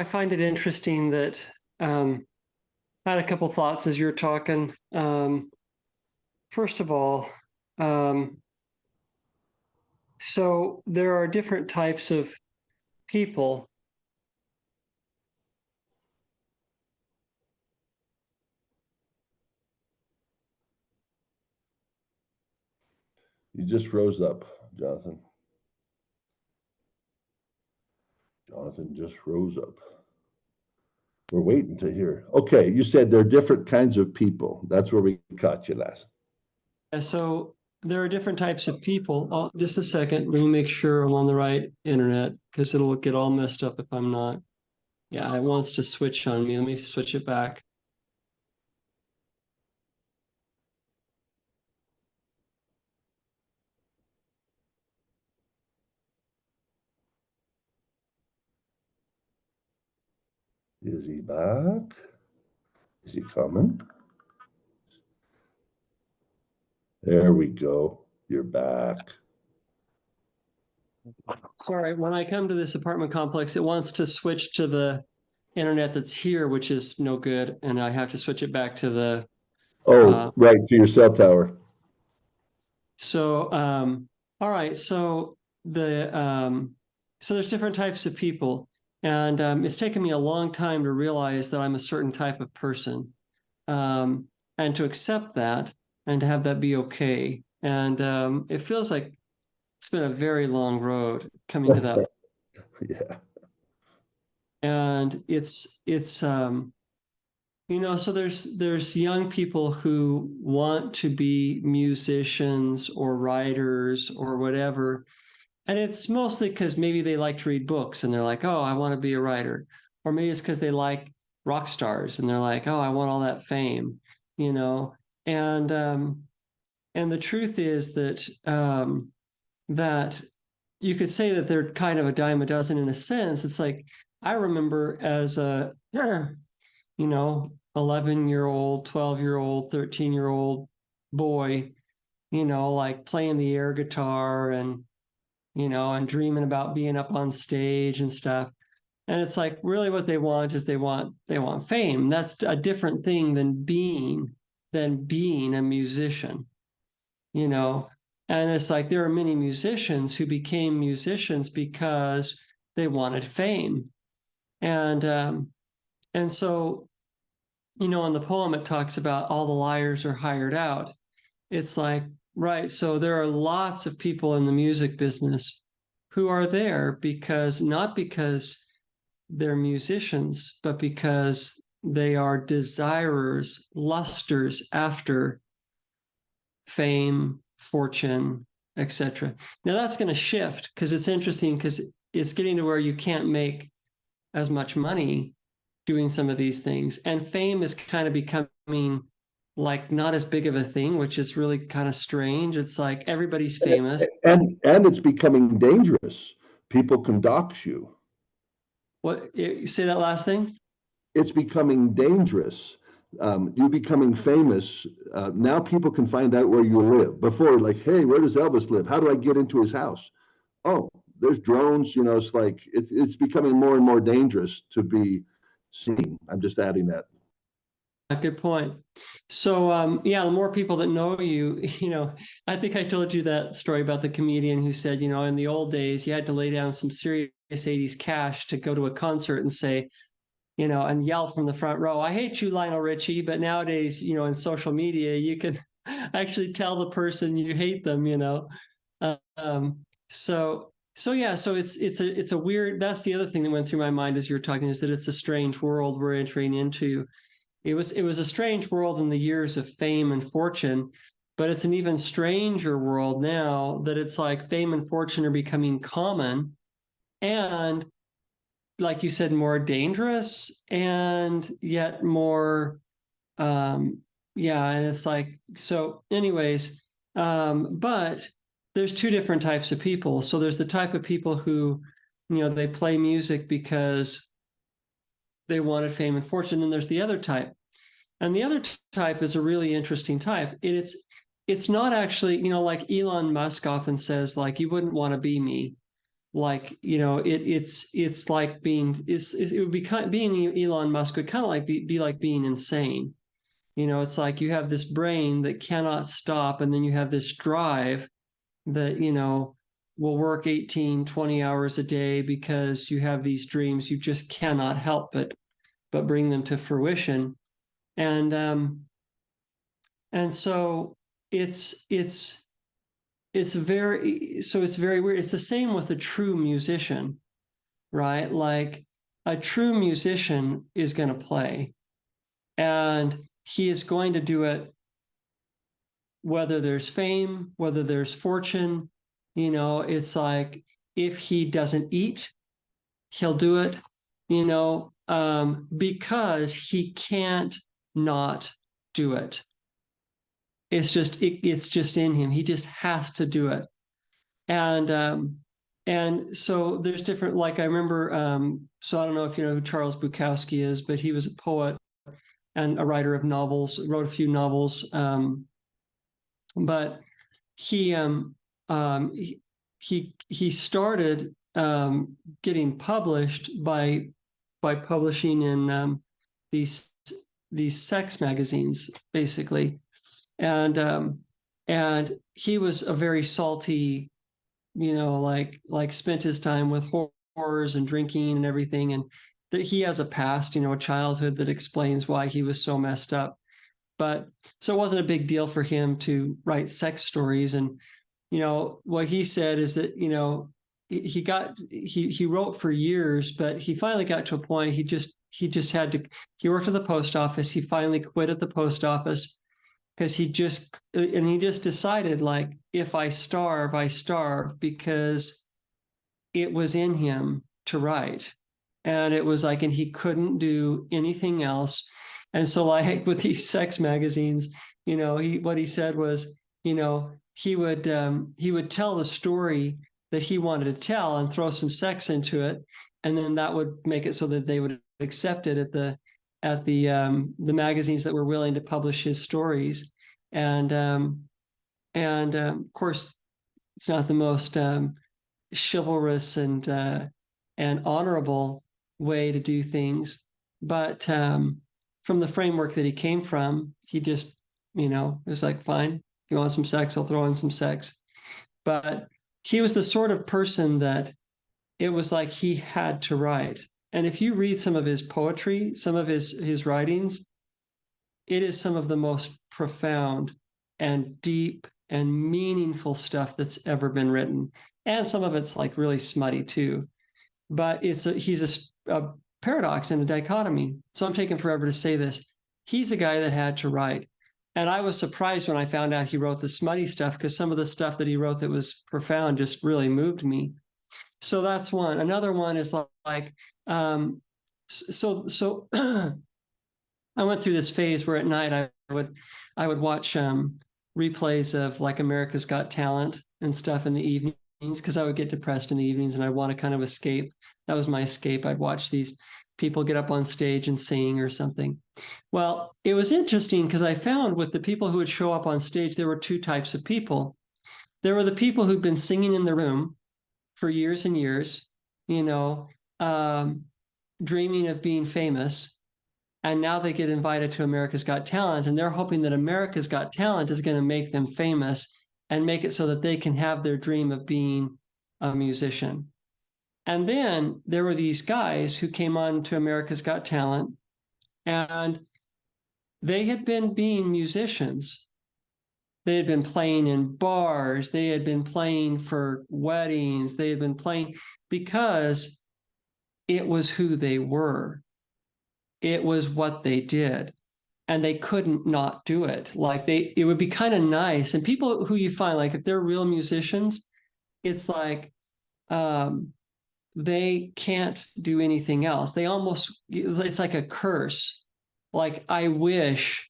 find it interesting that I had a couple thoughts as you were talking. First of all, so there are different types of people. You just froze up, Jonathan. Jonathan just froze up. We're waiting to hear. Okay, you said there are different kinds of people. That's where we caught you last. So there are different types of people. Oh, just a second. Let me make sure I'm on the right internet because it'll get all messed up if I'm not. Yeah, it wants to switch on me. Let me switch it back. Is he back? Is he coming? There we go. You're back. Sorry, when I come to this apartment complex, it wants to switch to the internet that's here, which is no good, and I have to switch it back to the. Oh, right, to your cell tower. So, all right. So there's different types of people, and it's taken me a long time to realize that I'm a certain type of person, and to accept that and to have that be okay. And it feels like it's been a very long road coming to that. Yeah. And so there's young people who want to be musicians or writers or whatever. And it's mostly because maybe they like to read books and they're like, oh, I want to be a writer. Or maybe it's because they like rock stars and they're like, oh, I want all that fame, you know. And the truth is that you could say that they're kind of a dime a dozen in a sense. It's like I remember as a 11-year-old, 12-year-old, 13-year-old boy, like playing the air guitar and dreaming about being up on stage and stuff. And it's like really what they want is they want fame. That's a different thing than being a musician, you know. And it's like there are many musicians who became musicians because they wanted fame. And so in the poem it talks about all the liars are hired out. It's like, right, so there are lots of people in the music business who are there not because they're musicians, but because they are desirers, lusters after fame, fortune, etc. Now that's going to shift because it's interesting because it's getting to where you can't make as much money doing some of these things. And fame is kind of becoming like not as big of a thing, which is really kind of strange. It's like everybody's famous. And it's becoming dangerous. People can dox you. What you say that last thing? It's becoming dangerous. You becoming famous. Now people can find out where you live. Before, like, hey, where does Elvis live? How do I get into his house? Oh, there's drones. It's like it's becoming more and more dangerous to be seen. I'm just adding that. good point. So yeah, the more people that know you, I think I told you that story about the comedian who said, in the old days, you had to lay down some serious 80s cash to go to a concert and say, and yell from the front row, I hate you, Lionel Richie. But nowadays, in social media, you can actually tell the person you hate them. Um, so yeah, so it's a weird, that's the other thing that went through my mind as you were talking, is that it's a strange world we're entering into. It was a strange world in the years of fame and fortune, but it's an even stranger world now that it's like fame and fortune are becoming common, and like you said, more dangerous, and yet more um yeah, and it's like, so anyways, but there's two different types of people. So there's the type of people who, they play music because they wanted fame and fortune, and there's the other type. And the other type is a really interesting type. It's not actually, like Elon Musk often says, like, you wouldn't want to be me. Like, it's like it would be being Elon Musk would kind of like be like being insane. It's like you have this brain that cannot stop, and then you have this drive that, will work 18, 20 hours a day because you have these dreams. You just cannot help but bring them to fruition. And so it's it's it's very weird. It's the same with a true musician, right? Like, a true musician is going to play, and he is going to do it whether there's fame, whether there's fortune. It's like, if he doesn't eat, he'll do it, because he can't not do it. It's just in him. He just has to do it. And so there's different, like, I remember, so I don't know if you know who Charles Bukowski is, but he was a poet and a writer of novels, wrote a few novels. But he um, he he started getting published by publishing in these these sex magazines, basically. And um, and he was a very salty, like spent his time with horrors and drinking and everything, and that he has a past, a childhood that explains why he was so messed up. But so it wasn't a big deal for him to write sex stories. And what he said is that, he wrote for years, but he finally got to a point, he just had to, he worked at the post office. He finally quit at the post office because he just decided, like, if I starve, I starve, because it was in him to write. And it was like, and he couldn't do anything else. And so, like, with these sex magazines, what he said was, he would tell the story that he wanted to tell and throw some sex into it, and then that would make it so that they would accept it at the magazines that were willing to publish his stories. And of course, it's not the most chivalrous and honorable way to do things, but from the framework that he came from, he just, was like, fine, if you want some sex, I'll throw in some sex. But he was the sort of person that it was like he had to write. And if you read some of his poetry, some of his writings, it is some of the most profound and deep and meaningful stuff that's ever been written. And some of it's like really smutty too. But he's a paradox and a dichotomy. So I'm taking forever to say this. He's a guy that had to write. And I was surprised when I found out he wrote the smutty stuff, because some of the stuff that he wrote that was profound just really moved me. So that's one. Another one is like, so I went through this phase where at night I would watch replays of, like, America's Got Talent and stuff in the evenings, because I would get depressed in the evenings and I want to kind of escape. That was my escape. I'd watch these people get up on stage and sing or something. Well, it was interesting because I found with the people who would show up on stage, there were two types of people. There were the people who'd been singing in the room for years and years, you know, um, dreaming of being famous, And now they get invited to America's Got Talent, and they're hoping that America's Got Talent is going to make them famous and make it so that they can have their dream of being a musician. And then there were these guys who came on to America's Got Talent, and they had been being musicians. They had been playing in bars, they had been playing for weddings, they had been playing because it was who they were. It was what they did. And they couldn't not do it. Like it would be kind of nice. And people who you find, like if they're real musicians, it's like they can't do anything else. They almost, it's like a curse. Like, I wish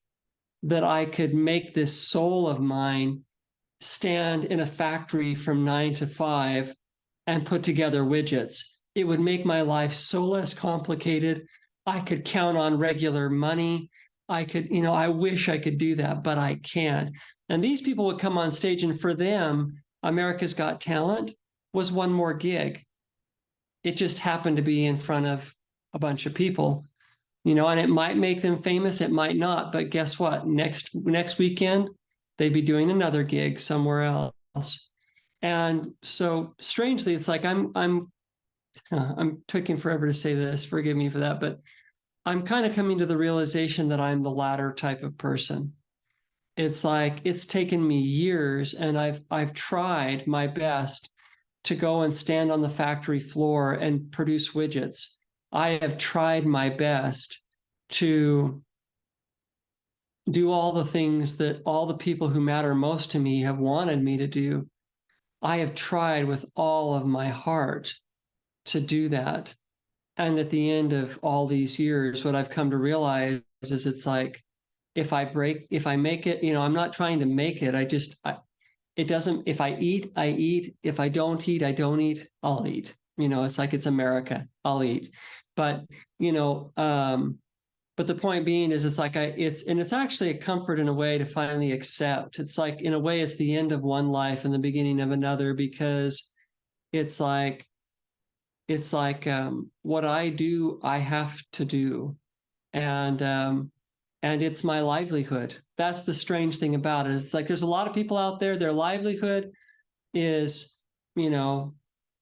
that I could make this soul of mine stand in a factory from 9 to 5 and put together widgets. It would make my life so less complicated. I could count on regular money. I could, I wish I could do that, but I can't. And these people would come on stage, and for them, America's Got Talent was one more gig. It just happened to be in front of a bunch of people, and it might make them famous, it might not, but guess what? Next weekend, they'd be doing another gig somewhere else. And so strangely, it's like I'm taking forever to say this, forgive me for that, but I'm kind of coming to the realization that I'm the latter type of person. It's like it's taken me years, and I've tried my best to go and stand on the factory floor and produce widgets. I have tried my best to do all the things that all the people who matter most to me have wanted me to do. I have tried with all of my heart to do that. And at the end of all these years, what I've come to realize is it's like, if I make it, I'm not trying to make it. It doesn't, if I eat, I eat. If I don't eat, I don't eat. I'll eat. It's like, it's America. I'll eat. But, but the point being is it's like it's actually a comfort in a way to finally accept. It's like, in a way, it's the end of one life and the beginning of another, because it's like, what I do, I have to do. And it's my livelihood. That's the strange thing about it. It's like there's a lot of people out there, their livelihood is,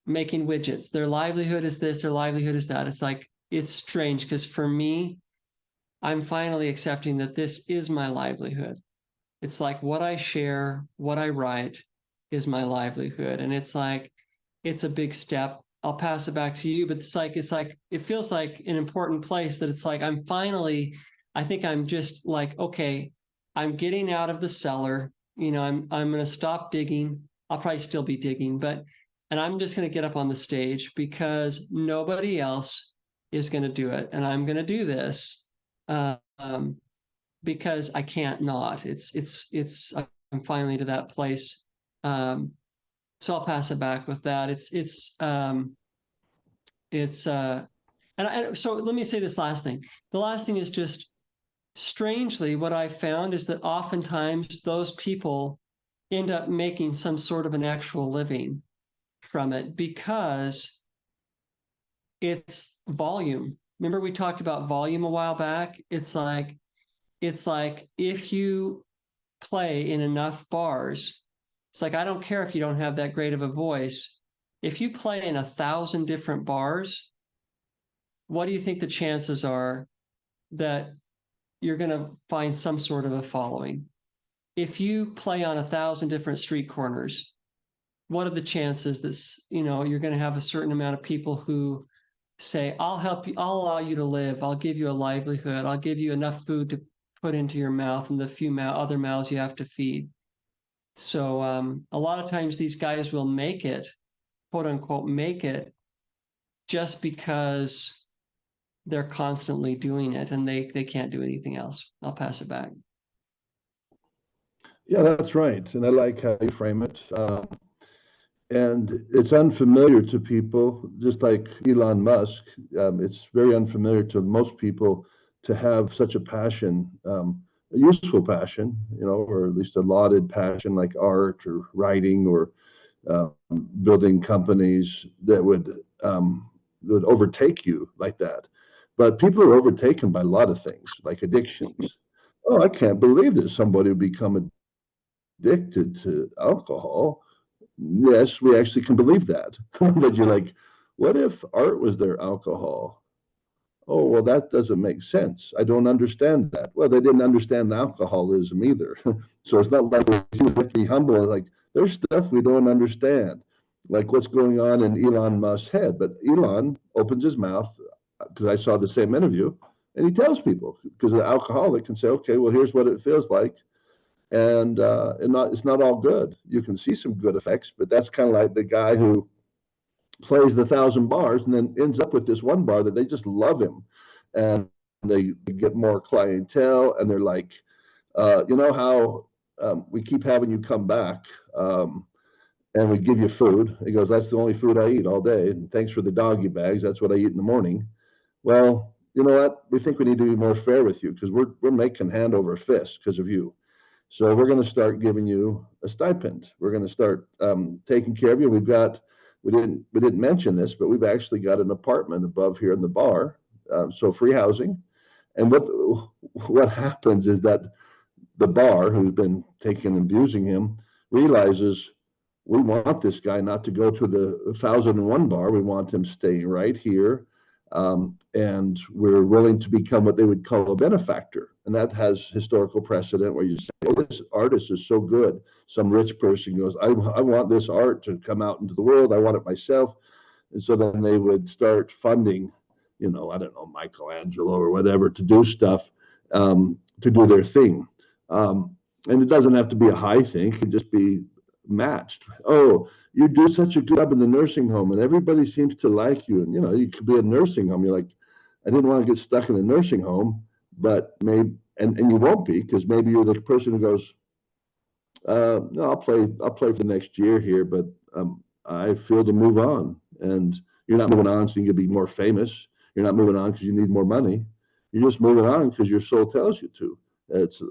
making widgets. Their livelihood is this, their livelihood is that. It's like, it's strange, because for me, I'm finally accepting that this is my livelihood. It's like what I share, what I write is my livelihood. And it's like, it's a big step. I'll pass it back to you, but it feels like an important place that it's like, I think I'm just like, okay, I'm getting out of the cellar. I'm going to stop digging. I'll probably still be digging, and I'm just going to get up on the stage because nobody else is going to do it. And I'm going to do this because I can't not. I'm finally to that place. So I'll pass it back with that. And so let me say this last thing. The last thing is just, strangely, what I found is that oftentimes those people end up making some sort of an actual living from it, because it's volume. Remember we talked about volume a while back? It's like if you play in enough bars, it's like, I don't care if you don't have that great of a voice. If you play in 1,000 different bars, what do you think the chances are that you're going to find some sort of a following? If you play on 1,000 different street corners, what are the chances that you're going to have a certain amount of people who say, I'll help you, I'll allow you to live, I'll give you a livelihood, I'll give you enough food to put into your mouth and the few other mouths you have to feed. So a lot of times these guys will make it, quote unquote, make it, just because they're constantly doing it and they can't do anything else. I'll pass it back. Yeah, that's right. And I like how you frame it. And it's unfamiliar to people, just like Elon Musk. It's very unfamiliar to most people to have such a passion, a useful passion, or at least a lauded passion, like art or writing or building companies that would overtake you like that. But people are overtaken by a lot of things, like addictions. Oh, I can't believe that somebody would become addicted to alcohol. Yes, we actually can believe that. But you're like, what if art was their alcohol? Oh, well, that doesn't make sense. I don't understand that. Well, they didn't understand alcoholism either. So it's not like you have to be humble. Like, there's stuff we don't understand, like what's going on in Elon Musk's head. But Elon opens his mouth, because I saw the same interview, and he tells people, because the alcoholic can say, okay, well, here's what it feels like. It's not all good. You can see some good effects, but that's kind of like the guy who plays the 1,000 bars and then ends up with this one bar that they just love him, and they get more clientele, and they're like, you know how we keep having you come back, and we give you food. He goes, that's the only food I eat all day, and thanks for the doggy bags. That's what I eat in the morning. Well, you know what? We think we need to be more fair with you, because we're making hand over fist because of you. So we're going to start giving you a stipend. We're going to start taking care of you. We didn't mention this, but we've actually got an apartment above here in the bar, so free housing. And what happens is that the bar, who's been taking and abusing him, realizes we want this guy not to go to the 1,001 bar. We want him staying right here. And we're willing to become what they would call a benefactor. And that has historical precedent, where you say, oh, this artist is so good. Some rich person goes, I want this art to come out into the world. I want it myself. And so then they would start funding, I don't know, Michelangelo or whatever, to do stuff, to do their thing. And it doesn't have to be a high thing. It could just be matched. Oh, you do such a good job in the nursing home, and everybody seems to like you. And you could be a nursing home. You're like, I didn't want to get stuck in a nursing home, but maybe, and you won't be, because maybe you're the person who goes, no, I'll play for the next year here, but I feel to move on. And you're not moving on so you can be more famous. You're not moving on because you need more money. You're just moving on because your soul tells you to. It's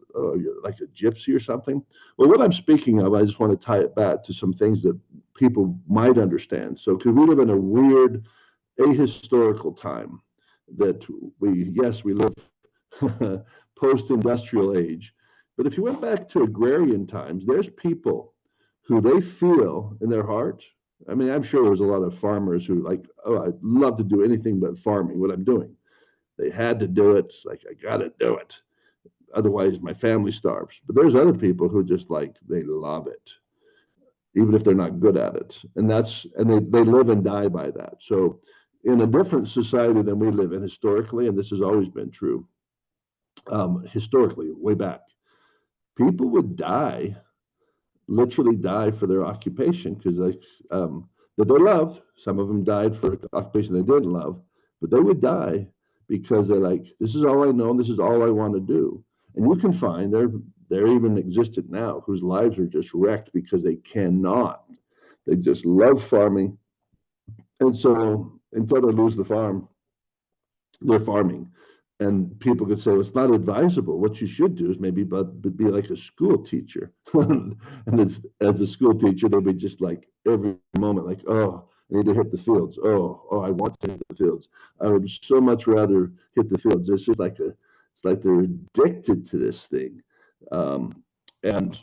like a gypsy or something. Well, what I'm speaking of, I just want to tie it back to some things that people might understand. So, because we live in a weird, ahistorical time, that we live post-industrial age. But if you went back to agrarian times, there's people who they feel in their heart. I mean, I'm sure there was a lot of farmers who like, oh, I'd love to do anything but farming, what I'm doing. They had to do it. It's like, I got to do it. Otherwise, my family starves. But there's other people who just like, they love it, even if they're not good at it. And they live and die by that. So in a different society than we live in historically, and this has always been true, historically, way back, people would die, literally die for their occupation, because that they loved. Some of them died for occupation they didn't love, but they would die because they're like, this is all I know, and this is all I want to do. And you can find there even existed now whose lives are just wrecked because they cannot. They just love farming, and so until they lose the farm, they're farming. And people could say, well, it's not advisable. What you should do is maybe but be like a school teacher. And as a school teacher, they'd be just like every moment, like, oh, I need to hit the fields. Oh, I want to hit the fields. I would so much rather hit the fields. It's like they're addicted to this thing. And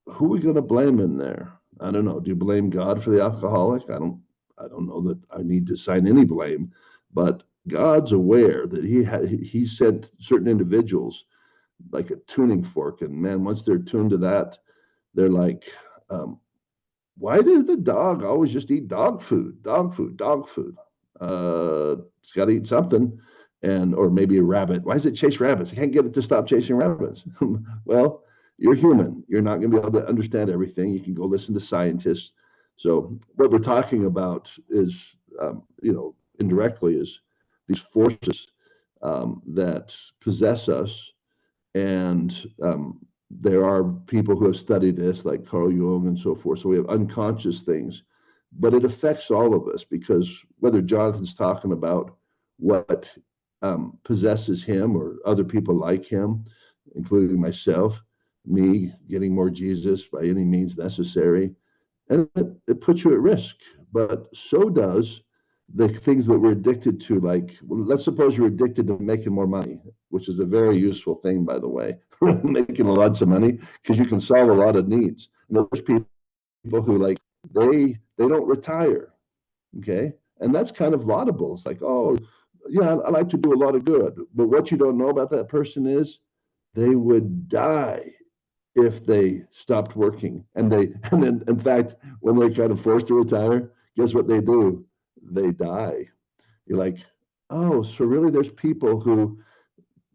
who are we going to blame in there? I don't know. Do you blame God for the alcoholic? I don't know that I need to assign any blame, but God's aware that he sent certain individuals like a tuning fork, and man, once they're tuned to that, they're like, why does the dog always just eat dog food? Dog food, dog food. It's got to eat something, or maybe a rabbit. Why does it chase rabbits? I can't get it to stop chasing rabbits. Well, you're human. You're not going to be able to understand everything. You can go listen to scientists. So what we're talking about is, indirectly, is these forces that possess us. And there are people who have studied this, like Carl Jung and so forth. So we have unconscious things, but it affects all of us, because whether Jonathan's talking about what possesses him or other people like him, including myself, me getting more Jesus by any means necessary, and it puts you at risk. But so does the things that we're addicted to, like, well, let's suppose you're addicted to making more money, which is a very useful thing, by the way, making lots of money, because you can solve a lot of needs. And there's people who like they don't retire, okay, and that's kind of laudable. It's like, oh, yeah, I like to do a lot of good, but what you don't know about that person is they would die if they stopped working. And then in fact, when they're kind of forced to retire, guess what they do? They die. You're like, oh, so really there's people who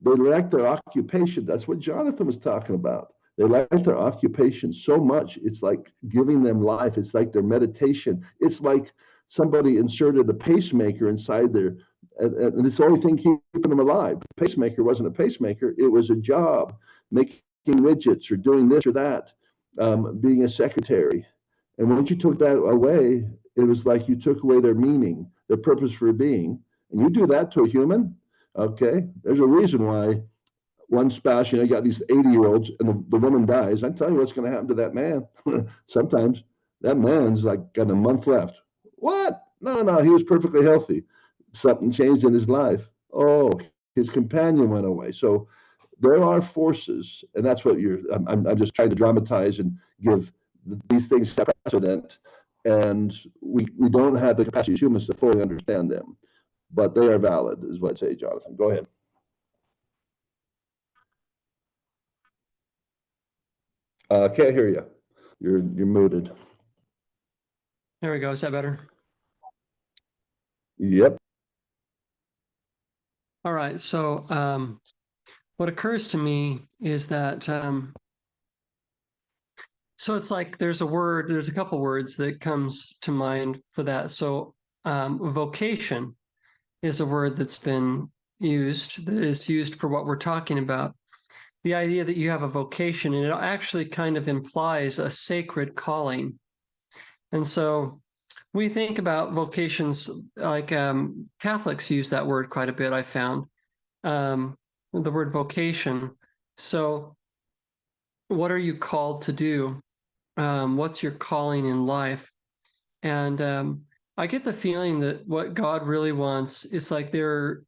they like their occupation. That's what Jonathan was talking about. They like their occupation so much. It's like giving them life. It's like their meditation. It's like somebody inserted a pacemaker inside their, and it's the only thing keeping them alive. The pacemaker wasn't a pacemaker. It was a job, making widgets or doing this or that, being a secretary. And once you took that away, it was like you took away their meaning, their purpose for being. And you do that to a human, okay? There's a reason why one spouse, you got these 80-year-olds and the woman dies. I tell you what's going to happen to that man. Sometimes that man's like got a month left. What? No, he was perfectly healthy. Something changed in his life. Oh, his companion went away. So there are forces, and that's what I'm just trying to dramatize and give these things precedent. And we don't have the capacity as humans to fully understand them, but they are valid, is what I'd say, Jonathan. Go ahead. Can't hear you. You're muted. There we go. Is that better? Yep. All right. So what occurs to me is that so it's like there's a couple words that comes to mind for that. So vocation is a word that is used for what we're talking about. The idea that you have a vocation, and it actually kind of implies a sacred calling. And so we think about vocations like Catholics use that word quite a bit, I found, the word vocation. So what are you called to do? What's your calling in life? And I get the feeling that what God really wants is like there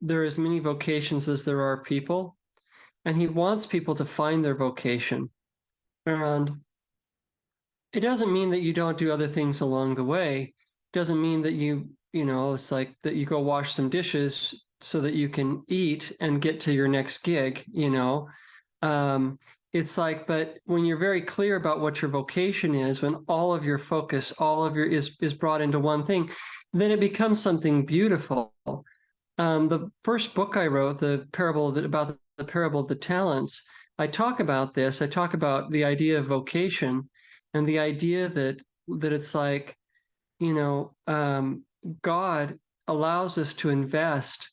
are as many vocations as there are people, and he wants people to find their vocation. And it doesn't mean that you don't do other things along the way. It doesn't mean that it's like that you go wash some dishes so that you can eat and get to your next gig. It's like, but when you're very clear about what your vocation is, when all of your focus, all of your is brought into one thing, then it becomes something beautiful. The first book I wrote, about the parable of the talents, I talk about this. I talk about the idea of vocation and the idea that it's like, God allows us to invest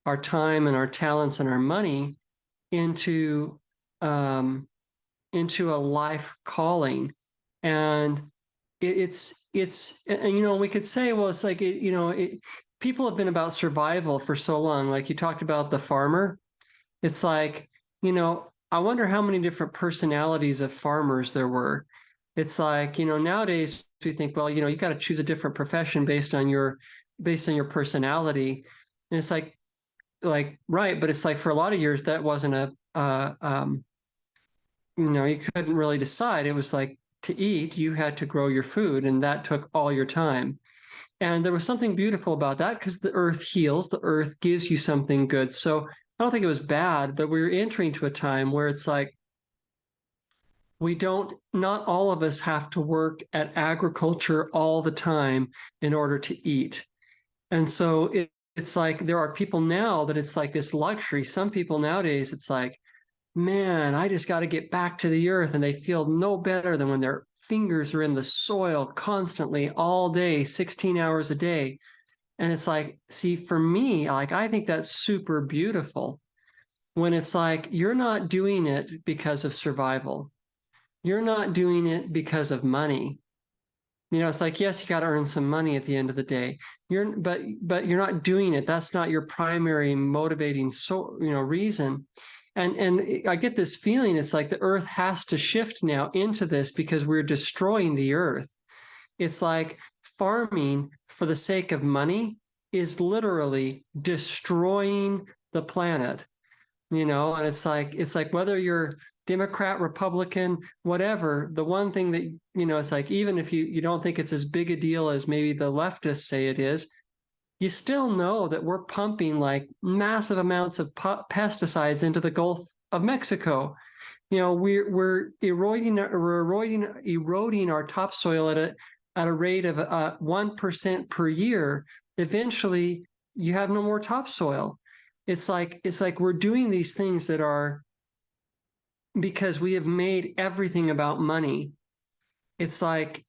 our time and our talents and our money into a life calling. And it's and we could say, well, it's like people have been about survival for so long. Like you talked about the farmer. It's like, I wonder how many different personalities of farmers there were. It's like, nowadays we think, well, you got to choose a different profession based on your personality. And it's like right, but it's like for a lot of years that wasn't you couldn't really decide. It was like to eat, you had to grow your food, and that took all your time. And there was something beautiful about that because the earth heals, the earth gives you something good. So I don't think it was bad, but we were entering to a time where it's like not all of us have to work at agriculture all the time in order to eat. And so it's like there are people now that it's like this luxury. Some people nowadays, it's like, man, I just got to get back to the earth. And they feel no better than when their fingers are in the soil constantly all day, 16 hours a day. And it's like, see, for me, like, I think that's super beautiful when it's like, you're not doing it because of survival. You're not doing it because of money. It's like, yes, you got to earn some money at the end of the day. But you're not doing it. That's not your primary motivating reason. And I get this feeling it's like the earth has to shift now into this because we're destroying the earth. It's like farming for the sake of money is literally destroying the planet, and it's like whether you're Democrat, Republican, whatever, the one thing that, it's like, even if you don't think it's as big a deal as maybe the leftists say it is, you still know that we're pumping like massive amounts of pesticides into the Gulf of Mexico. We're eroding our topsoil at a rate of 1% per year. Eventually, you have no more topsoil. It's like we're doing these things that are because we have made everything about money. It's like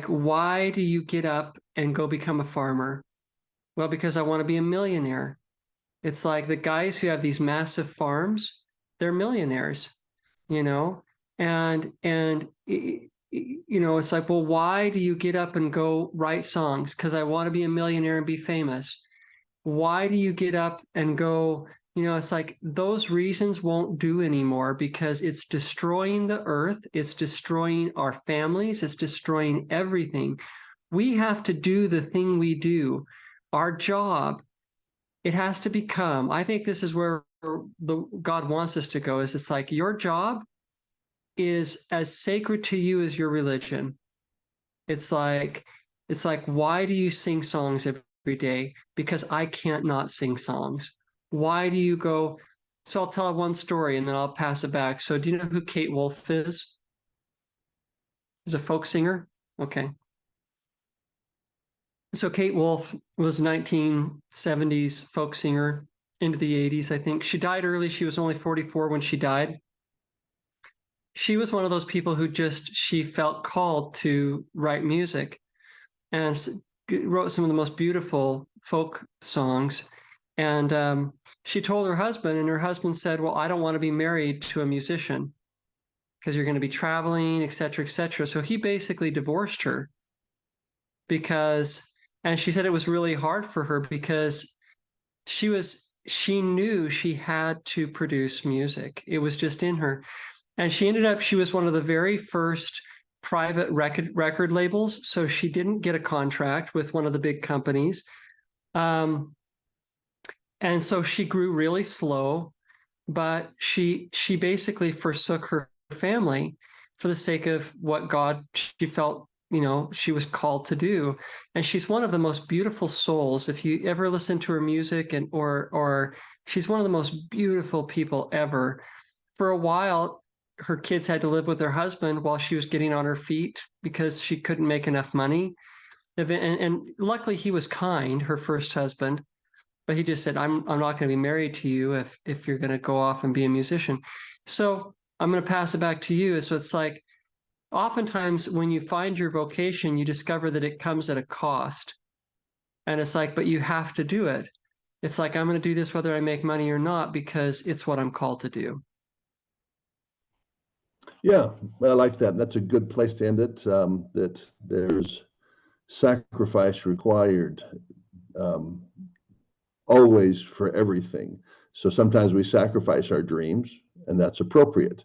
why do you get up and go become a farmer? Well, because I want to be a millionaire. It's like the guys who have these massive farms, they're millionaires, you know, and it's like, well, why do you get up and go write songs? Because I want to be a millionaire and be famous. Why do you get up and go, it's like those reasons won't do anymore because it's destroying the earth, it's destroying our families, it's destroying everything. We have to do the thing we do. Our job, it has to become, I think this is where God wants us to go, is it's like your job is as sacred to you as your religion. It's like, why do you sing songs every day? Because I can't not sing songs. Why do you go? So I'll tell one story and then I'll pass it back. So do you know who Kate Wolf is? She's a folk singer. Okay. So Kate Wolf was 1970s folk singer into the 80s, I think. She died early. She was only 44 when she died. She was one of those people who she felt called to write music and wrote some of the most beautiful folk songs. And she told her husband, and her husband said, well, I don't want to be married to a musician because you're going to be traveling, et cetera, et cetera. So he basically divorced her and she said it was really hard for her because she knew she had to produce music. It was just in her. And she was one of the very first private record labels. So she didn't get a contract with one of the big companies. And so she grew really slow, but she basically forsook her family for the sake of what she felt, she was called to do. And she's one of the most beautiful souls. If you ever listen to her music or she's one of the most beautiful people ever. For a while, her kids had to live with her husband while she was getting on her feet because she couldn't make enough money. And luckily he was kind, her first husband, but he just said, I'm not going to be married to you if you're going to go off and be a musician. So I'm going to pass it back to you. So it's like, oftentimes when you find your vocation, you discover that it comes at a cost. And it's like, but you have to do it. It's like, I'm going to do this whether I make money or not because it's what I'm called to do. Yeah, I like that. That's a good place to end it. That there's sacrifice required always for everything. So sometimes we sacrifice our dreams, and that's appropriate.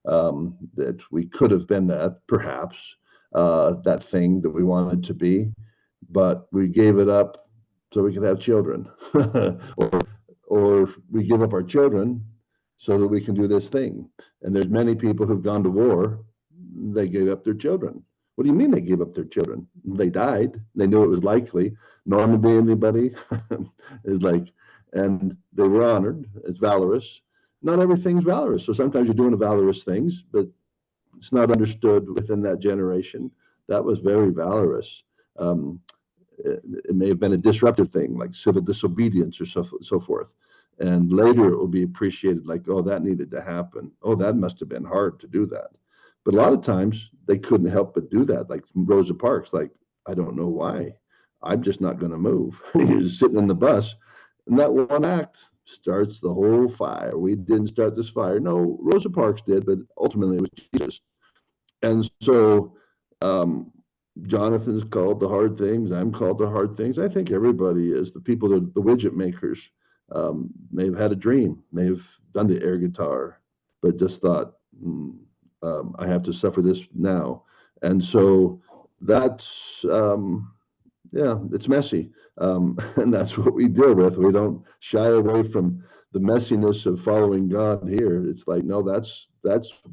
That we could have been that, perhaps, that thing that we wanted to be, but we gave it up so we could have children, or we give up our children so that we can do this thing. And there's many people who've gone to war, they gave up their children. What do you mean they gave up their children? They died. They knew it was likely. Normandy, anybody? is like, and they were honored as valorous. Not everything's valorous. So sometimes you're doing valorous things, but it's not understood within that generation. That was very valorous. It may have been a disruptive thing, like civil disobedience or so forth. And later it will be appreciated like, oh, that needed to happen. Oh, that must have been hard to do that. But a lot of times they couldn't help but do that. Like Rosa Parks, like, I don't know why. I'm just not going to move. You're sitting in the bus. And that one act starts the whole fire. We didn't start this fire. No, Rosa Parks did, but ultimately it was Jesus. And so Jonathan's called to hard things. I'm called to hard things. I think everybody is. The people that the widget makers may have had a dream, may have done the air guitar, but just thought, I have to suffer this now. And so that's Yeah, it's messy. And that's what we deal with. We don't shy away from the messiness of following God here. It's like, no, that's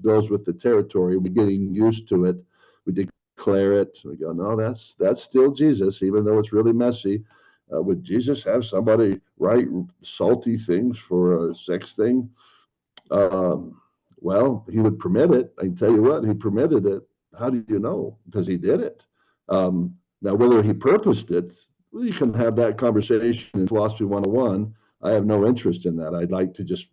goes with the territory. We're getting used to it. We declare it. We go, no, that's still Jesus, even though it's really messy. Would Jesus have somebody write salty things for a sex thing? Um, well, he would permit it. I can tell you what, he permitted it. How do you know? Because he did it. Now, whether he purposed it, well, you can have that conversation in Philosophy 101. I have no interest in that. I'd like to just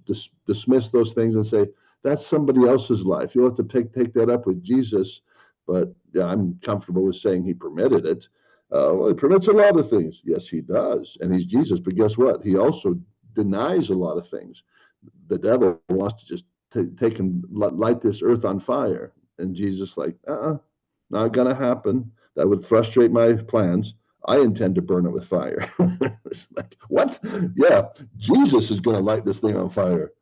dismiss those things and say, that's somebody else's life. You'll have to take that up with Jesus. But yeah, I'm comfortable with saying he permitted it. Well, he permits a lot of things. Yes, he does. And he's Jesus. But guess what? He also denies a lot of things. The devil wants to just take and light this earth on fire. And Jesus, like, not gonna happen. That would frustrate my plans. I intend to burn it with fire. It's like, what? Yeah, Jesus is gonna light this thing on fire.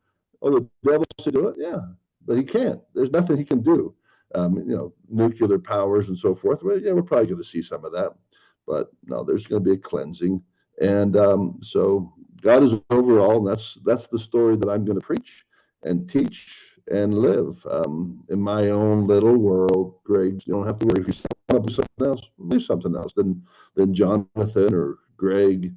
Oh, the devil wants to do it? Yeah, but he can't. There's nothing he can do. Nuclear powers and so forth. Well, yeah, we're probably going to see some of that, but no, there's going to be a cleansing, and so God is overall, and that's the story that I'm going to preach and teach and live in my own little world. Greg, you don't have to worry. If you want to do something else, do something else. Then Jonathan or Greg.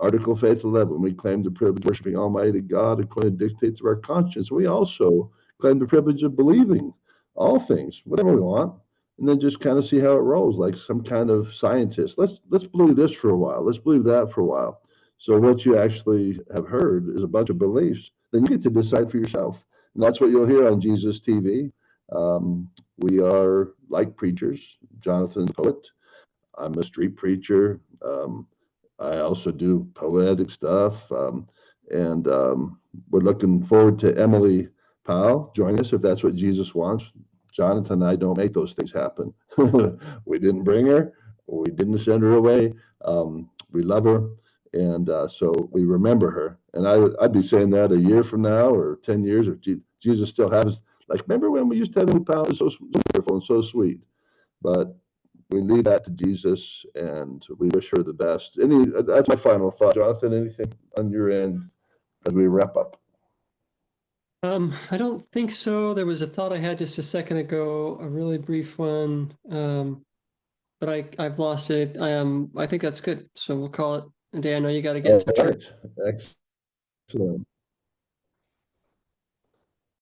Article of Faith 11, we claim the privilege of worshiping Almighty God according to the dictates of our conscience. We also claim the privilege of believing all things, whatever we want, and then just kind of see how it rolls, like some kind of scientist. Let's believe this for a while. Let's believe that for a while. So what you actually have heard is a bunch of beliefs. Then you get to decide for yourself, and that's what you'll hear on Jesus TV. We are like preachers. Jonathan's a poet. I'm a street preacher. I also do poetic stuff. And we're looking forward to Emily Powell joining us if that's what Jesus wants. Jonathan and I don't make those things happen. We didn't bring her, we didn't send her away. We love her. And so we remember her. And I'd be saying that a year from now or 10 years, if Jesus still has, like, remember when we used to have Emily Powell? It was so wonderful and so sweet. But we leave that to Jesus, and we wish her the best. That's my final thought. Jonathan, anything on your end as we wrap up? I don't think so. There was a thought I had just a second ago, a really brief one, but I've lost it. I think that's good. So we'll call it a day. I know you got to get All to church. right. Excellent.